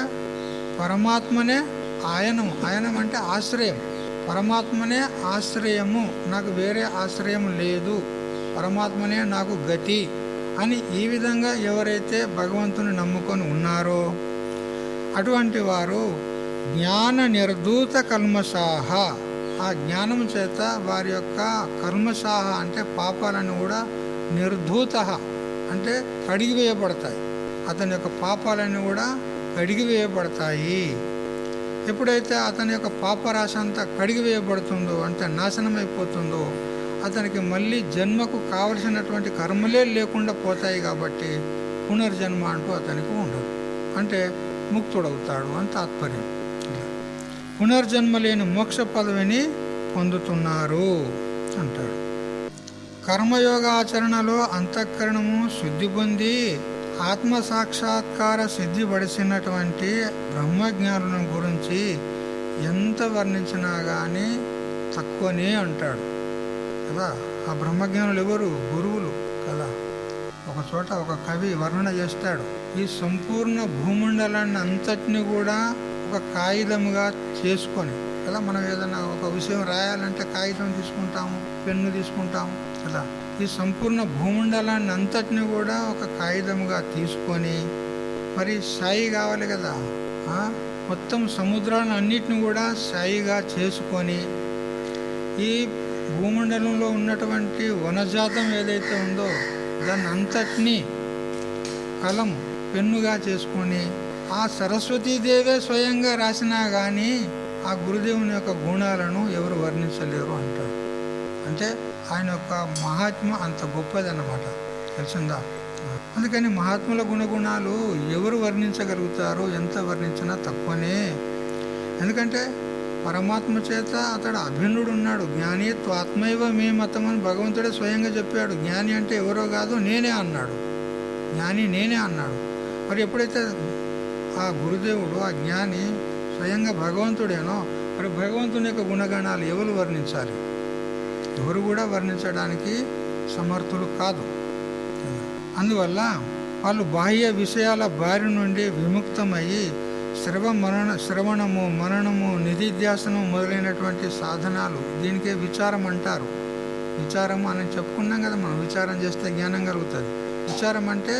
పరమాత్మనే ఆయనం అంటే ఆశ్రయం, పరమాత్మనే ఆశ్రయము, నాకు వేరే ఆశ్రయం లేదు, పరమాత్మనే నాకు గతి అని ఈ విధంగా ఎవరైతే భగవంతుని నమ్ముకొని ఉన్నారో అటువంటి వారు జ్ఞాన నిర్ధూత కల్మషాః, ఆ జ్ఞానం చేత వారి యొక్క కల్మషాః అంటే పాపాలను కూడా నిర్ధూత అంటే కడిగివేయబడతాయి. అతని యొక్క పాపాలన్నీ కూడా కడిగివేయబడతాయి. ఎప్పుడైతే అతని యొక్క పాపరాశి అంతా కడిగివేయబడుతుందో అంటే నాశనం అయిపోతుందో, అతనికి మళ్ళీ జన్మకు కావలసినటువంటి కర్మలే లేకుండా పోతాయి. కాబట్టి పునర్జన్మ అంటూ అతనికి ఉండదు, అంటే ముక్తుడవుతాడు అని తాత్పర్యం. పునర్జన్మ లేని మోక్ష పదవిని పొందుతున్నారు అంటాడు. కర్మయోగాచరణలో అంతఃకరణము శుద్ధి పొంది ఆత్మసాక్షాత్కార సిద్ధి పడిసినటువంటి బ్రహ్మజ్ఞానుల గురించి ఎంత వర్ణించినా కానీ తక్కువనే అంటాడు కదా. ఆ బ్రహ్మజ్ఞానులు ఎవరు? గురువులు కదా. ఒక చోట ఒక కవి వర్ణన చేస్తాడు, ఈ సంపూర్ణ భూమండలాన్ని అంతటిని కూడా ఒక కాగితముగా చేసుకొని కదా, మనం ఏదైనా ఒక విషయం రాయాలంటే కాగితం తీసుకుంటాము, పెన్ను తీసుకుంటాము కదా. ఈ సంపూర్ణ భూమండలాన్ని అంతటిని కూడా ఒక కాగితముగా తీసుకొని, మరి సాయి కావాలి కదా, మొత్తం సముద్రాలను అన్నిటిని కూడా సాయిగా చేసుకొని, ఈ భూమండలంలో ఉన్నటువంటి వనజాతం ఏదైతే ఉందో దాన్ని అంతటినీ కలం పెన్నుగా చేసుకొని, ఆ సరస్వతీదేవే స్వయంగా రాసినా కానీ ఆ గురుదేవుని యొక్క గుణాలను ఎవరు వర్ణించలేరు అంటారు. అంటే ఆయన యొక్క మహాత్మ అంత గొప్పదన్నమాట, తెలిసిందా. అందుకని మహాత్ముల గుణగుణాలు ఎవరు వర్ణించగలుగుతారు, ఎంత వర్ణించినా తక్కువనే. ఎందుకంటే పరమాత్మ చేత అతడు అభిన్నుడు ఉన్నాడు. జ్ఞాని త్వాత్మైవ మే మతం అని భగవంతుడే స్వయంగా చెప్పాడు. జ్ఞాని అంటే ఎవరో కాదు, నేనే అన్నాడు. జ్ఞాని నేనే అన్నాడు. మరి ఎప్పుడైతే ఆ గురుదేవుడు ఆ జ్ఞాని స్వయంగా భగవంతుడేనో, మరి భగవంతుని యొక్క గుణగణాలు ఎవరు వర్ణించాలి? ఎవరు కూడా వర్ణించడానికి సమర్థులు కాదు. అందువల్ల వాళ్ళు బాహ్య విషయాల బారి నుండి విముక్తమయ్యి శ్రవణము, మననము, నిధిధ్యాసనం మొదలైనటువంటి సాధనాలు, దీనికే విచారం అంటారు. విచారము అని చెప్పుకున్నాం కదా మనం. విచారం చేస్తే జ్ఞానం కలుగుతుంది. విచారం అంటే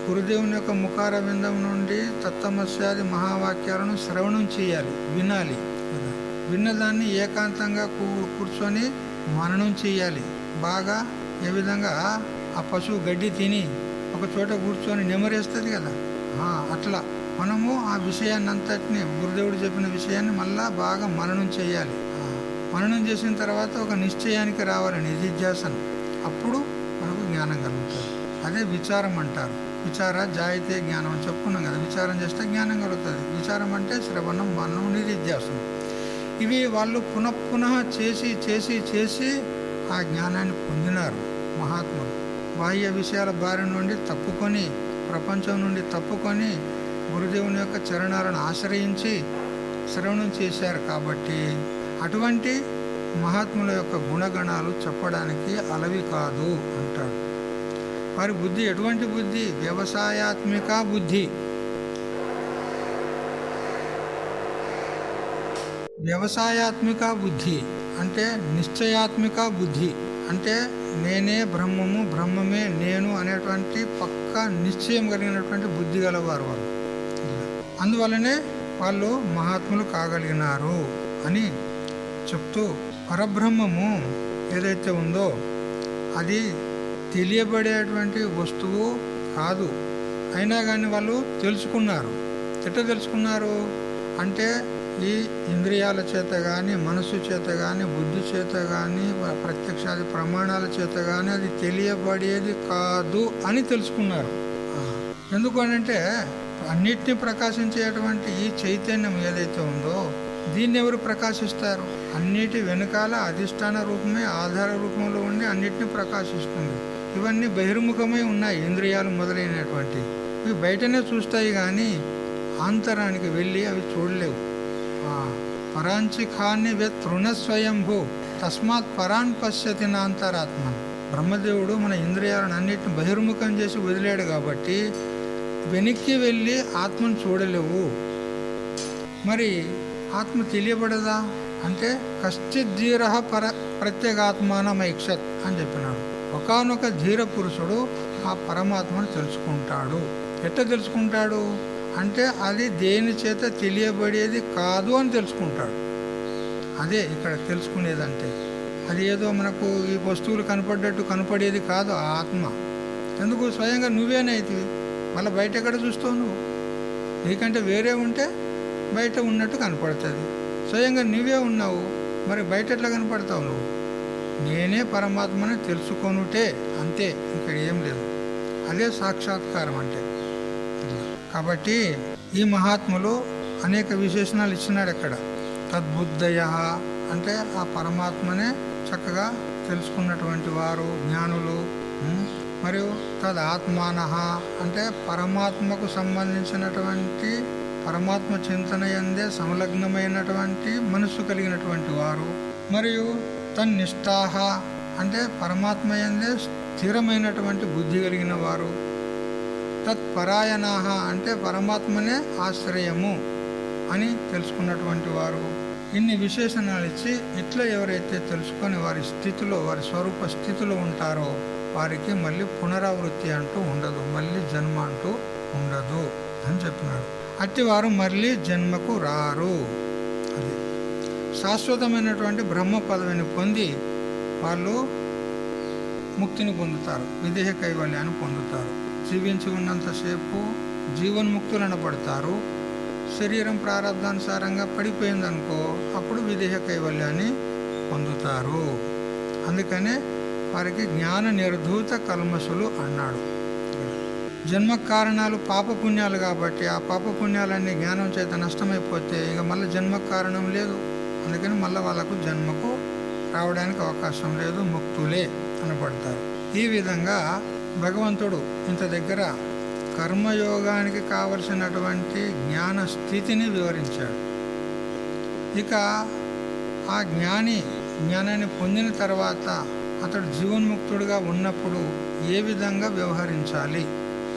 గురుదేవుని యొక్క ముఖార విందం నుండి తత్తమస్యాది మహావాక్యాలను శ్రవణం చేయాలి, వినాలి. విన్నదాన్ని ఏకాంతంగా కూర్చొని మననం చేయాలి. బాగా ఏ విధంగా ఆ పశువు గడ్డి తిని ఒక చోట కూర్చొని నెమరేస్తుంది కదా, అట్లా మనము ఆ విషయాన్ని అంతటిని, గురుదేవుడు చెప్పిన విషయాన్ని మళ్ళా బాగా మననం చేయాలి. మననం చేసిన తర్వాత ఒక నిశ్చయానికి రావాలి, నిధిధ్యాసనం. అప్పుడు మనకు జ్ఞానం కలుగుతుంది. అదే విచారం అంటారు. విచార జాయితే జ్ఞానం అని చెప్పుకున్నాం కదా. విచారం చేస్తే జ్ఞానం కలుగుతుంది. విచారం అంటే శ్రవణం, మననం, నిధిధ్యాసనం. ఇవి వాళ్ళు పునఃపునః చేసి చేసి చేసి ఆ జ్ఞానాన్ని పొందినారు మహాత్ములు. బాహ్య విషయాల బారి నుండి తప్పుకొని, ప్రపంచం నుండి తప్పుకొని గురుదేవుని యొక్క చరణాలను ఆశ్రయించి శ్రవణం చేశారు. కాబట్టి అటువంటి మహాత్ముల యొక్క గుణగణాలు చెప్పడానికి అలవి కాదు అంటాడు. వారి బుద్ధి ఎటువంటి బుద్ధి? వ్యవసాయాత్మిక బుద్ధి. వ్యవసాయాత్మిక బుద్ధి అంటే నిశ్చయాత్మిక బుద్ధి. అంటే నేనే బ్రహ్మము, బ్రహ్మమే నేను అనేటువంటి పక్కా నిశ్చయం కలిగినటువంటి బుద్ధి గలవారు వాళ్ళు. అందువల్లనే వాళ్ళు మహాత్ములు కాగలిగినారు అని చెప్తూ, పరబ్రహ్మము ఏదైతే ఉందో అది తెలియబడేటువంటి వస్తువు కాదు. అయినా కానీ వాళ్ళు తెలుసుకున్నారు. ఎట్లా తెలుసుకున్నారు అంటే ఈ ఇంద్రియాల చేత కానీ, మనస్సు చేత కానీ, బుద్ధి చేత కానీ, ప్రత్యక్షాది ప్రమాణాల చేత కానీ అది తెలియబడేది కాదు అని తెలుసుకున్నారు. ఎందుకు అనంటే అన్నిటినీ ప్రకాశించేటువంటి ఈ చైతన్యం ఏదైతే ఉందో దీన్ని ఎవరు ప్రకాశిస్తారు? అన్నిటి వెనుకాల అధిష్టాన రూపమే ఆధార రూపంలో ఉండి అన్నిటినీ ప్రకాశిస్తుంది. ఇవన్నీ బహిర్ముఖమై ఉన్నాయి. ఇంద్రియాలు మొదలైనటువంటి ఇవి బయటనే చూస్తాయి కానీ ఆంతరానికి వెళ్ళి అవి చూడలేవు. పరాంచి ఖాన్ని తృణస్వయంభూ తస్మాత్ పరాన్ పశ్యతి నాంతరాత్మన్. బ్రహ్మదేవుడు మన ఇంద్రియాలను అన్నిటిని బహిర్ముఖం చేసి వదిలేడు కాబట్టి వెనక్కి వెళ్ళి ఆత్మను చూడలేవు. మరి ఆత్మ తెలియబడదా అంటే కశ్చిత్ ధీర ప్రత్యేగాత్మానమైక్షత్ అని చెప్పినాడు. ఒకానొక ధీర పురుషుడు ఆ పరమాత్మను తెలుసుకుంటాడు. ఎట్లా తెలుసుకుంటాడు అంటే అది దేని చేత తెలియబడేది కాదు అని తెలుసుకుంటాడు. అదే ఇక్కడ తెలుసుకునేదంటే అది ఏదో మనకు ఈ వస్తువులు కనపడ్డట్టు కనపడేది కాదు ఆ ఆత్మ. ఎందుకు? స్వయంగా నువ్వేనైతే మళ్ళీ బయట ఎక్కడ చూస్తావు? నువ్వు నీకంటే వేరే ఉంటే బయట ఉన్నట్టు కనపడుతుంది. స్వయంగా నువ్వే ఉన్నావు, మరి బయట ఎట్లా కనపడతావు? నువ్వు నేనే పరమాత్మని తెలుసుకొనుటే అంతే, ఇక్కడ ఏం లేదు. అదే సాక్షాత్కారం అంటే. కాబట్టి ఈ మహాత్ములు అనేక విశేషణాలు ఇచ్చినాడు అక్కడ. తద్బుద్ధయ అంటే ఆ పరమాత్మనే చక్కగా తెలుసుకున్నటువంటి వారు జ్ఞానులు. మరియు తదాత్మానః అంటే పరమాత్మకు సంబంధించినటువంటి పరమాత్మ చింతన యందే సంలగ్నమైనటువంటి మనస్సు కలిగినటువంటి వారు. మరియు తన్నిష్ఠాః అంటే పరమాత్మ యందే స్థిరమైనటువంటి బుద్ధి కలిగిన వారు. తత్పరాయణాః అంటే పరమాత్మనే ఆశ్రయము అని తెలుసుకున్నటువంటి వారు ఇన్ని విశేషణాలు ఇచ్చి ఇట్లా ఎవరైతే తెలుసుకొని వారి స్థితిలో వారి స్వరూప స్థితిలో ఉంటారో వారికి మళ్ళీ పునరావృత్తి అంటూ ఉండదు, మళ్ళీ జన్మ అంటూ ఉండదు అని చెప్పినాడు. అట్టివారు మళ్ళీ జన్మకు రారు. అది శాశ్వతమైనటువంటి బ్రహ్మ పదవిని పొంది వాళ్ళు ముక్తిని పొందుతారు, విదేహ కైవల్యాన్ని పొందుతారు. జీవించి ఉన్నంతసేపు జీవన్ముక్తులు అనబడతారు. శరీరం ప్రారంధానుసారంగా పడిపోయిందనుకో అప్పుడు విదేహ కైవల్యాన్ని పొందుతారు. అందుకనే వారికి జ్ఞాన నిర్ధూత కల్మషులు అన్నాడు. జన్మ కారణాలు పాపపుణ్యాలు కాబట్టి ఆ పాపపుణ్యాలన్నీ జ్ఞానం చేత నష్టమైపోతే ఇక మళ్ళీ జన్మ కారణం లేదు. అందుకని మళ్ళీ వాళ్ళకు జన్మకు రావడానికి అవకాశం లేదు, ముక్తులే అనబడతారు. ఈ విధంగా భగవంతుడు ఇంత దగ్గర కర్మయోగానికి కావలసినటువంటి జ్ఞాన స్థితిని వివరించాడు. ఇక ఆ జ్ఞానాన్ని పొందిన తర్వాత అతడు జీవన్ముక్తుడుగా ఉన్నప్పుడు ఏ విధంగా వ్యవహరించాలి,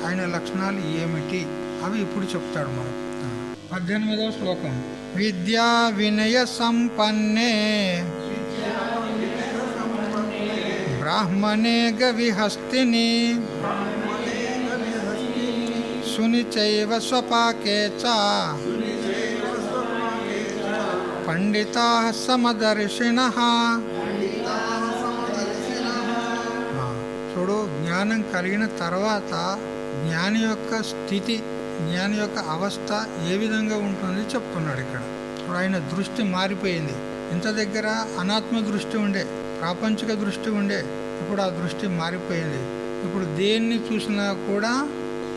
ఆయన లక్షణాలు ఏమిటి అవి ఇప్పుడు చెప్తాడు మనకు. 18వ శ్లోకం. విద్యా వినయ సంపన్నే బ్రాహ్మణే గవిహస్తిని సునిచైవ స్వపాకే చ పండితాః సమదర్శినః. చూడు, జ్ఞానం కలిగిన తర్వాత జ్ఞాని యొక్క స్థితి, జ్ఞాని యొక్క అవస్థ ఏ విధంగా ఉంటుంది చెప్తున్నాడు ఇక్కడ. ఇప్పుడు ఆయన దృష్టి మారిపోయింది. ఇంత దగ్గర అనాత్మ దృష్టి ఉండే, ప్రాపంచిక దృష్టి ఉండే, ఇప్పుడు ఆ దృష్టి మారిపోయింది. ఇప్పుడు దేన్ని చూసినా కూడా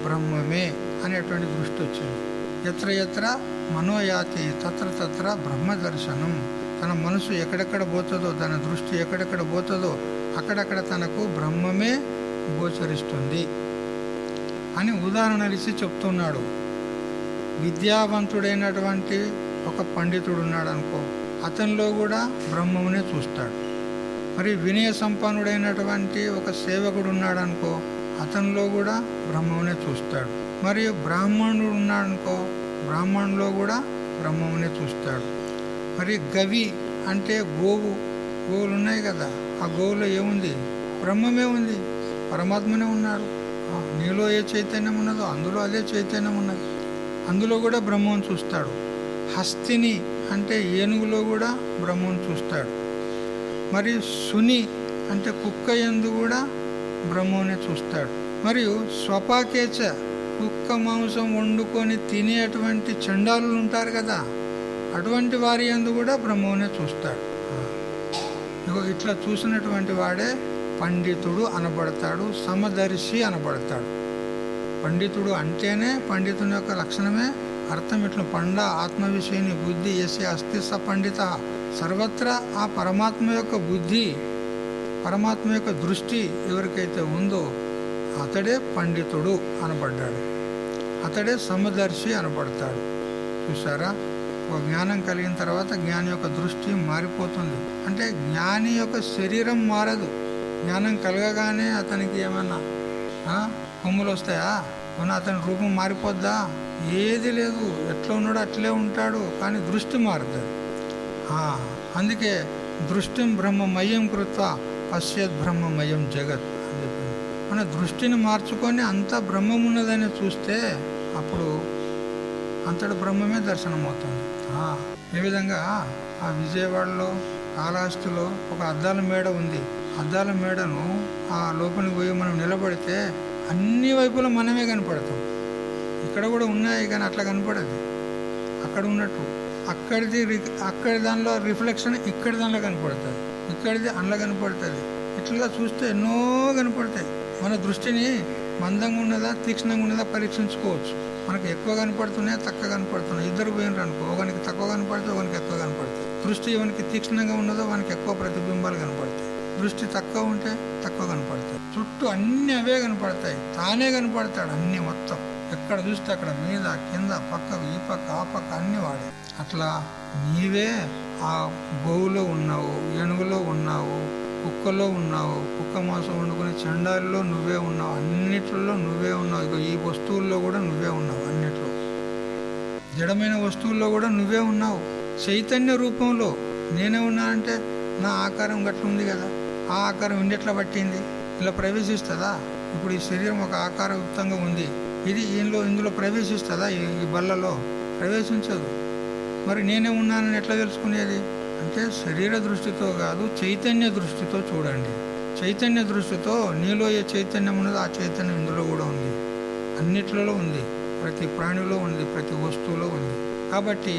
బ్రహ్మమే అనేటువంటి దృష్టి వచ్చింది. ఎత్ర ఎత్ర మనోయాతి తత్ర తత్ర బ్రహ్మ దర్శనం. తన మనసు ఎక్కడెక్కడ పోతుందో, తన దృష్టి ఎక్కడెక్కడ పోతుందో అక్కడక్కడ తనకు బ్రహ్మమే గోచరిస్తుంది అని ఉదాహరణలు ఇచ్చి చెప్తున్నాడు. విద్యావంతుడైనటువంటి ఒక పండితుడు ఉన్నాడు అనుకో, అతనిలో కూడా బ్రహ్మమునే చూస్తాడు. మరి వినయ సంపన్నుడైనటువంటి ఒక సేవకుడు ఉన్నాడు అనుకో, అతనిలో కూడా బ్రహ్మమునే చూస్తాడు. మరియు బ్రాహ్మణుడు ఉన్నాడు అనుకో, బ్రాహ్మణులో కూడా బ్రహ్మమునే చూస్తాడు. మరి గవి అంటే గోవులు ఉన్నాయి కదా, ఆ గోవులో ఏముంది? బ్రహ్మమే ఉంది, పరమాత్మనే ఉన్నాడు. నీలో ఏ చైతన్యం ఉన్నదో అందులో అదే చైతన్యం ఉన్నది, అందులో కూడా బ్రహ్మను చూస్తాడు. హస్తిని అంటే ఏనుగులో కూడా బ్రహ్మను చూస్తాడు. మరి సుని అంటే కుక్క యందు కూడా బ్రహ్మనే చూస్తాడు. మరియు స్వపాకేచ కుక్క మాంసం వండుకొని తినేటువంటి చండాలులు ఉంటారు కదా, అటువంటి వారి యందు కూడా బ్రహ్మనే చూస్తాడు. ఇట్లా చూసినటువంటి వాడే పండితుడు అనబడతాడు, సమదర్శి అనబడతాడు. పండితుడు అంటేనే పండితుని యొక్క లక్షణమే అర్థం ఇట్లా పండ ఆత్మవిషయని బుద్ధి ఎస్య అస్తి స పండిత. సర్వత్రా ఆ పరమాత్మ యొక్క బుద్ధి, పరమాత్మ యొక్క దృష్టి ఎవరికైతే ఉందో అతడే పండితుడు అనబడ్డాడు, అతడే సమదర్శి అనబడతాడు. చూసారా, ఒక జ్ఞానం కలిగిన తర్వాత జ్ఞాని యొక్క దృష్టి మారిపోతుంది. అంటే జ్ఞాని యొక్క శరీరం మారదు. జ్ఞానం కలగగానే అతనికి ఏమన్నా కొమ్ములు వస్తాయా, ఏమన్నా అతని రూపం మారిపోద్దా? ఏది లేదు, ఎట్లా ఉన్నాడో అట్లే ఉంటాడు. కానీ దృష్టి మారుతుంది. అందుకే దృష్టిం బ్రహ్మమయం కృత్వా పశ్యత్ బ్రహ్మమయం జగత్ అని చెప్పింది. మన దృష్టిని మార్చుకొని అంతా బ్రహ్మం ఉన్నదని చూస్తే అప్పుడు అంతటి బ్రహ్మమే దర్శనమవుతుంది. ఏ విధంగా ఆ విజయవాడలో కాళహస్తిలో ఒక అద్దాల మేడ ఉంది. అద్దాల మేడను ఆ లోపలికి పోయి మనం నిలబడితే అన్ని వైపులా మనమే కనపడతాం. ఇక్కడ కూడా ఉన్నాయి కానీ అట్లా కనపడదు. అక్కడ ఉన్నట్టు అక్కడి దానిలో రిఫ్లెక్షన్ ఇక్కడి దానిలో కనపడుతుంది, ఇక్కడిది అందులో కనపడుతుంది. ఇట్లా చూస్తే ఎన్నో కనపడతాయి. మన దృష్టిని మందంగా ఉన్నదా తీక్షణంగా ఉన్నదా పరీక్షించుకోవచ్చు. మనకు ఎక్కువ కనపడుతున్నాయి, తక్కువ కనపడుతున్నాయి. ఇద్దరు పోయినరు అనుకో, ఒకనికి తక్కువ కనపడితే ఒకనికి ఎక్కువ కనపడుతుంది. దృష్టి ఎవరికి తీక్షణంగా ఉన్నదో వానికి ఎక్కువ ప్రతిబింబాలు కనపడతాయి. దృష్టి తక్కువ ఉంటే తక్కువ కనపడతాయి. చుట్టూ అన్ని అవే కనపడతాయి, తానే కనపడతాడు అన్నీ మొత్తం. ఎక్కడ చూస్తే అక్కడ మీద కింద పక్కకు ఈ పక్క ఆ పక్క అన్ని వాడే. అట్లా నీవే ఆ గోవులో ఉన్నావు, ఏనుగులో ఉన్నావు, కుక్కలో ఉన్నావు, కుక్క మాంసం వండుకునే చండాల్లో నువ్వే ఉన్నావు, అన్నిట్లో నువ్వే ఉన్నావు. ఇక ఈ వస్తువుల్లో కూడా నువ్వే ఉన్నావు అన్నిట్లో. జడమైన వస్తువుల్లో కూడా నువ్వే ఉన్నావు. చైతన్య రూపంలో నేనే ఉన్నా అంటే నా ఆకారం గట్ల ఉంది కదా, ఆ ఆకారం ఇండెట్లా పట్టింది? ఇలా ప్రవేశిస్తుందా? ఇప్పుడు ఈ శరీరం ఒక ఆకారయుక్తంగా ఉంది, ఇది ఇందులో ప్రవేశిస్తుందా? ఈ బల్లలో ప్రవేశించదు. మరి నేనే ఉన్నానని ఎట్లా తెలుసుకునేది అంటే శరీర దృష్టితో కాదు, చైతన్య దృష్టితో చూడండి. చైతన్య దృష్టితో నీలో ఏ చైతన్యం ఉన్నదో ఆ చైతన్యం ఇందులో కూడా ఉంది, అన్నిట్లలో ఉంది, ప్రతి ప్రాణిలో ఉంది, ప్రతి వస్తువులో ఉంది. కాబట్టి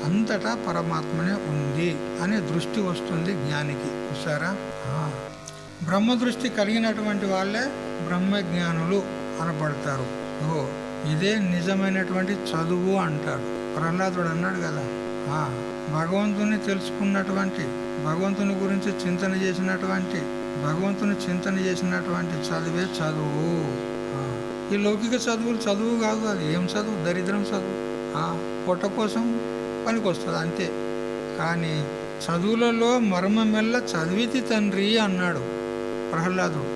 అంతటా పరమాత్మనే ఉంది అనే దృష్టి వస్తుంది జ్ఞానికి. చూసారా? బ్రహ్మ దృష్టి కలిగినటువంటి వాళ్ళే బ్రహ్మజ్ఞానులు అనబడతారు. ఇదే నిజమైనటువంటి చదువు అంటాడు. ప్రహ్లాదుడు అన్నాడు కదా, భగవంతుని తెలుసుకున్నటువంటి, భగవంతుని గురించి చింతన చేసినటువంటి చదివే చదువు. ఈ లౌకిక చదువు కాదు. అది ఏం చదువు? దరిద్రం చదువు. పొట్ట కోసం పనికొస్తుంది అంతే. కానీ చదువులలో మర్మమెల్ల చదివితి తండ్రి అన్నాడు ప్రహ్లాదుడు.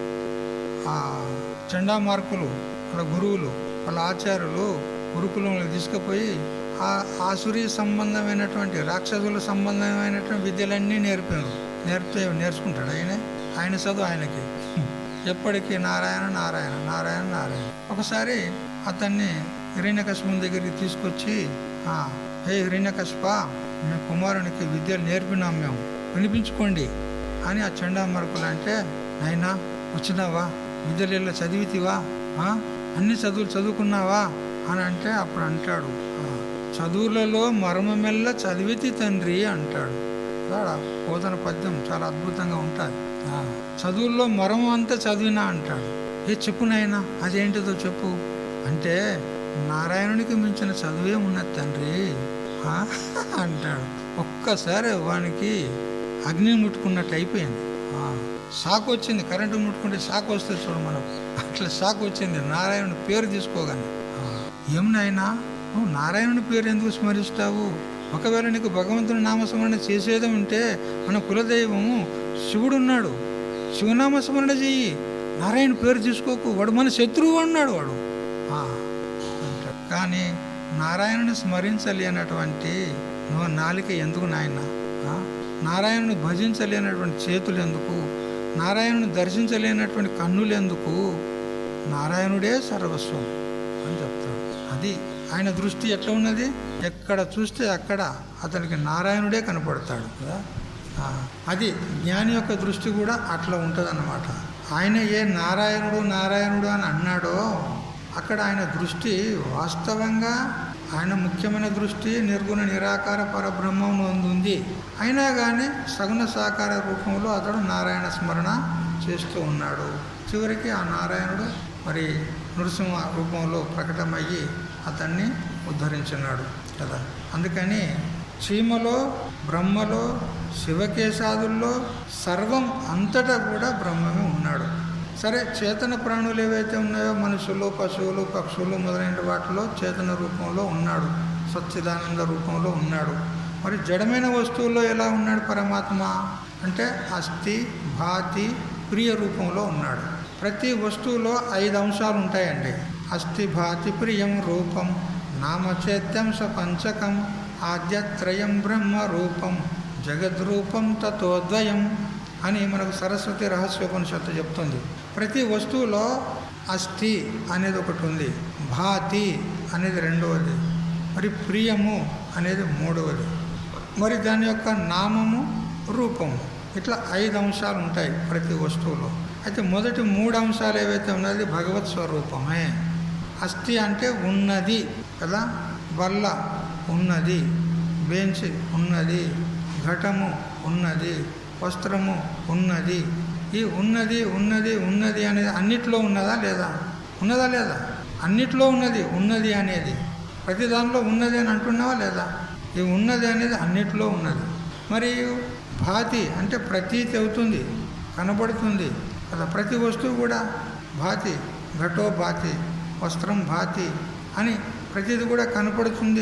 చండామార్కులు, వాళ్ళ గురువులు, వాళ్ళ ఆచార్యులు గురుకులంలో తీసుకుపోయి ఆసురీ సంబంధమైనటువంటి, రాక్షసుల సంబంధమైనటువంటి విద్యలన్నీ నేర్చుకుంటాడు ఆయన చదువు ఆయనకి ఎప్పటికీ నారాయణ నారాయణ నారాయణ నారాయణ. ఒకసారి అతన్ని హిరణ్యకశిపుని దగ్గరికి తీసుకొచ్చి, హే హిరణ్యకశిప, మీ కుమారునికి విద్యలు నేర్పినాం మేము, వినిపించుకోండి అని ఆ చండామార్కులు అంటే, నాయనా వచ్చినావా, విద్యలు చదివితివా, అన్ని చదువుకున్నావా అని అంటే అప్పుడు అంటాడు, చదువులలో మర్మమెల్ల చదివితి తండ్రి అంటాడు. పోతన పద్యం చాలా అద్భుతంగా ఉంటుంది. చదువుల్లో మర్మం అంతా చదివినా అంటాడు. చెప్పు నాయనా, అదేంటిదో చెప్పు అంటే, నారాయణునికి మించిన చదువే ఉన్నది తండ్రి అంటాడు. ఒక్కసారి వానికి అగ్ని ముట్టుకున్నట్టు అయిపోయింది. షాక్ వచ్చింది. కరెంటు ముట్టుకుంటే షాక్ వస్తుంది చూడు మనకు, అట్లా షాక్ వచ్చింది నారాయణుని పేరు తీసుకోగానే. ఏం నాయనా, నువ్వు నారాయణుని పేరు ఎందుకు స్మరిస్తావు? ఒకవేళ నీకు భగవంతుని నామస్మరణ చేసేది ఉంటే మన కులదైవము శివుడు ఉన్నాడు, శివనామస్మరణ చెయ్యి, నారాయణ పేరు తీసుకోకు, వాడు మన శత్రువు అన్నాడు వాడు అంటాడు. కానీ నారాయణుని స్మరించలేనటువంటి నువ్వు నాలిక ఎందుకు నాయన? నారాయణుని భజించలేనటువంటి చేతులు ఎందుకు? నారాయణుని దర్శించలేనటువంటి కన్నులు ఎందుకు? నారాయణుడే సర్వస్వం అని చెప్తాడు. అది ఆయన దృష్టి ఎట్లా ఉన్నది? ఎక్కడ చూస్తే అక్కడ అతనికి నారాయణుడే కనపడతాడు కదా. అది జ్ఞాని యొక్క దృష్టి కూడా అట్లా ఉంటుందన్నమాట. ఆయన ఏ నారాయణుడు అని అన్నాడో అక్కడ ఆయన దృష్టి వాస్తవంగా ఆయన ముఖ్యమైన దృష్టి నిర్గుణ నిరాకార పరబ్రహ్మం ఉంది. అయినా కానీ సగుణ సాకార రూపంలో అతడు నారాయణ స్మరణ చేస్తూ ఉన్నాడు. చివరికి ఆ నారాయణుడు మరి నృసింహ రూపంలో ప్రకటమయ్యి అతన్ని ఉద్ధరించున్నాడు కదా. అందుకని చీమలో, బ్రహ్మలో, శివకేశాదుల్లో సర్వం అంతటా కూడా బ్రహ్మమే ఉన్నాడు. సరే, చేతన ప్రాణులు ఏవైతే ఉన్నాయో మనుషులు, పశువులు, పక్షులు మొదలైన వాటిలో చేతన రూపంలో ఉన్నాడు, సచ్చిదానంద రూపంలో ఉన్నాడు. మరి జడమైన వస్తువుల్లో ఎలా ఉన్నాడు పరమాత్మ అంటే అస్థి, భాతి, ప్రియ రూపంలో ఉన్నాడు. ప్రతి వస్తువులో 5 అంశాలు ఉంటాయండి. అస్థి, భాతి, ప్రియం, రూపం, నామచైత్యం పంచకం, ఆద్యత్రయం బ్రహ్మ రూపం, జగద్రూపం తతోద్వయం అని మనకు సరస్వతి రహస్యోపనిషత్తు చెప్తుంది. ప్రతి వస్తువులో అస్థి అనేది ఒకటి ఉంది, భాతి అనేది రెండవది, మరి ప్రియము అనేది మూడవది, మరి దాని యొక్క నామము, రూపము, ఇట్లా 5 అంశాలు ఉంటాయి ప్రతి వస్తువులో. అయితే మొదటి 3 అంశాలు ఏవైతే ఉన్నది భగవత్ స్వరూపమే. అస్థి అంటే ఉన్నది కదా, బల్ల ఉన్నది, బెంచ్ ఉన్నది, ఘటము ఉన్నది, వస్త్రము ఉన్నది. ఈ ఉన్నది ఉన్నది ఉన్నది అనేది అన్నిట్లో ఉన్నదా లేదా? ఉన్నదా లేదా? అన్నిట్లో ఉన్నది అనేది ప్రతి దానిలో ఉన్నది అని అంటున్నావా లేదా? ఈ ఉన్నది అనేది అన్నిట్లో ఉన్నది. మరియు భాతి అంటే ప్రతీతి అవుతుంది, కనబడుతుంది కదా. ప్రతి వస్తువు కూడా భాతి, ఘటో భాతి, వస్త్రం భాతి అని ప్రతిది కూడా కనపడుతుంది,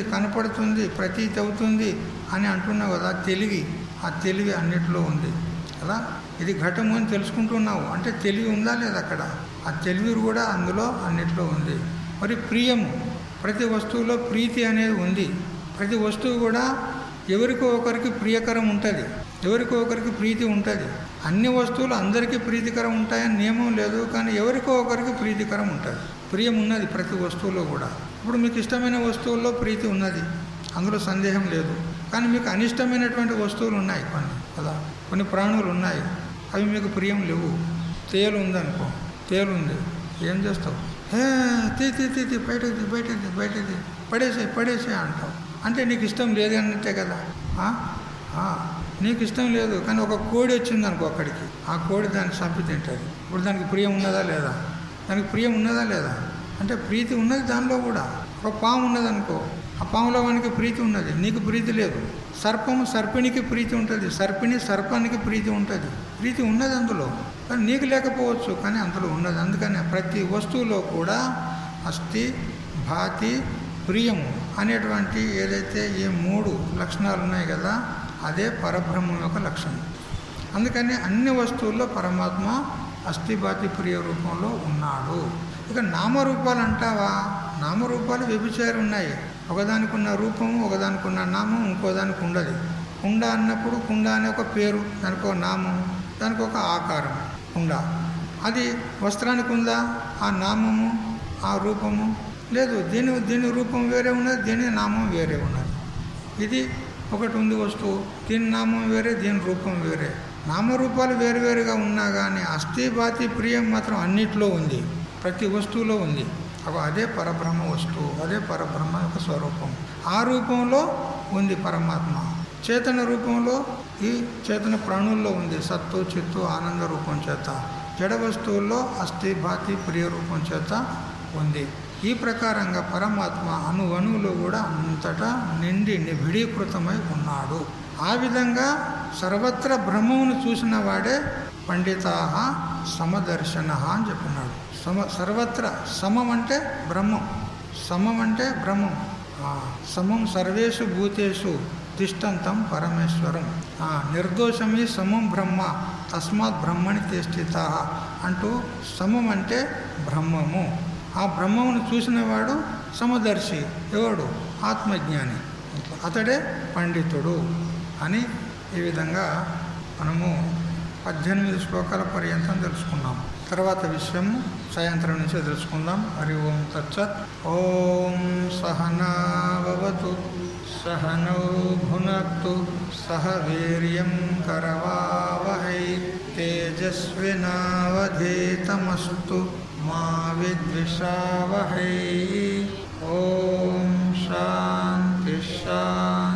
ప్రతీతి అవుతుంది అని అంటున్నావు కదా. ఆ తెలివి అన్నిట్లో ఉంది కదా. ఇది ఘటము అని తెలుసుకుంటున్నావు అంటే తెలివి ఉందా లేదా అక్కడ? ఆ తెలివి కూడా అందులో అన్నిట్లో ఉంది. మరి ప్రియము ప్రతి వస్తువులో ప్రీతి అనేది ఉంది. ప్రతి వస్తువు కూడా ఎవరికో ఒకరికి ప్రియకరం ఉంటుంది, ఎవరికో ఒకరికి ప్రీతి ఉంటుంది. అన్ని వస్తువులు అందరికీ ప్రీతికరం ఉంటాయని నియమం లేదు, కానీ ఎవరికో ఒకరికి ప్రీతికరం ఉంటుంది. ప్రియం ఉన్నది ప్రతి వస్తువులో కూడా. ఇప్పుడు మీకు ఇష్టమైన వస్తువుల్లో ప్రీతి ఉన్నది, అందులో సందేహం లేదు. కానీ మీకు అనిష్టమైనటువంటి వస్తువులు ఉన్నాయి కొన్ని కదా, కొన్ని ప్రాణులు ఉన్నాయి, అవి మీకు ప్రియం లేవు. తేలు ఉందనుకో, తేలు ఉంది, ఏం చేస్తావు? తీ బయటది పడేసే అంటావు. అంటే నీకు ఇష్టం లేదు అన్నట్టే కదా. నీకు ఇష్టం లేదు, కానీ ఒక కోడి వచ్చింది అనుకో అక్కడికి, ఆ కోడి దాన్ని చంపి తింటుంది. ఇప్పుడు దానికి ప్రియం ఉన్నదా లేదా? దానికి ప్రియం ఉన్నదా లేదా? అంటే ప్రీతి ఉన్నది దానిలో కూడా. ఒక పాము ఉన్నదనుకో, ఆ పాములో వానికి ప్రీతి ఉన్నది, నీకు ప్రీతి లేదు. సర్పము సర్పిణికి ప్రీతి ఉంటుంది, సర్పానికి ప్రీతి ఉంటుంది. ప్రీతి ఉన్నది అందులో, కానీ నీకు లేకపోవచ్చు, కానీ అందులో ఉన్నది. అందుకని ప్రతి వస్తువులో కూడా అస్థి, భాతి, ప్రియము అనేటువంటి ఏదైతే ఈ 3 లక్షణాలు ఉన్నాయి కదా, అదే పరబ్రహ్మం యొక్క లక్షణం. అందుకని అన్ని వస్తువుల్లో పరమాత్మ అస్థి, భాతి, ప్రియ రూపంలో ఉన్నాడు. ఇక నామరూపాలు అంటావా? నామరూపాలు వ్యభిచారం ఉన్నాయి. ఒకదానికి ఉన్న రూపము, ఒకదానికి ఉన్న నామం, ఇంకోదానికి ఉండదు. కుండ అన్నప్పుడు కుండ అనే ఒక పేరు, దానికి ఒక నామం, దానికి ఒక ఆకారం కుండ. అది వస్త్రానికి ఉందా ఆ నామము, ఆ రూపము? లేదు. దీని రూపం వేరే ఉన్నది, దీని నామం వేరే ఉన్నది. ఇది ఒకటి ఉంది వస్తువు, దీని నామం వేరే, దీని రూపం వేరే. నామరూపాలు వేరువేరుగా ఉన్నా కానీ అస్థి, భాతి, ప్రియం మాత్రం అన్నిట్లో ఉంది, ప్రతి వస్తువులో ఉంది. అదే పరబ్రహ్మ వస్తువు, అదే పరబ్రహ్మ యొక్క స్వరూపం. ఆ రూపంలో ఉంది పరమాత్మ. చేతన రూపంలో ఈ చేతన ప్రాణుల్లో ఉంది, సత్తు, చిత్తు, ఆనంద రూపం చేత. జడ వస్తువుల్లో అస్థి, భాతి, ప్రియ రూపం చేత ఉంది. ఈ ప్రకారంగా పరమాత్మ అణువులో కూడా అంతటా నిండి నిభిడీకృతమై ఉన్నాడు. ఆ విధంగా సర్వత్ర బ్రహ్మమును చూసిన వాడే పండితాహ సమదర్శన అని చెప్పినాడు. సర్వత్ర సమం అంటే బ్రహ్మం, సమం అంటే బ్రహ్మం. సమం సర్వేషు భూతేషు తిష్టంతం పరమేశ్వరం. నిర్దోషమి సమం బ్రహ్మ తస్మాత్ బ్రహ్మణి తిష్ఠితా అంటూ సమం అంటే బ్రహ్మము. ఆ బ్రహ్మమును చూసినవాడు సమదర్శి. ఎవడు? ఆత్మజ్ఞాని. అతడే పండితుడు అని ఈ విధంగా మనము 18 శ్లోకాల పర్యంతం తెలుసుకున్నాం. తర్వాత విషయము సాయంత్రం నుంచి తెలుసుకుందాం. హరి ఓం తత్సత్. ఓం సహనావతు సహనౌ భునక్తు సహ వీర్యం కరవావహై తేజస్వినావధీతమస్తు మా విద్విషావహై. ఓం శాంతి శాంతి.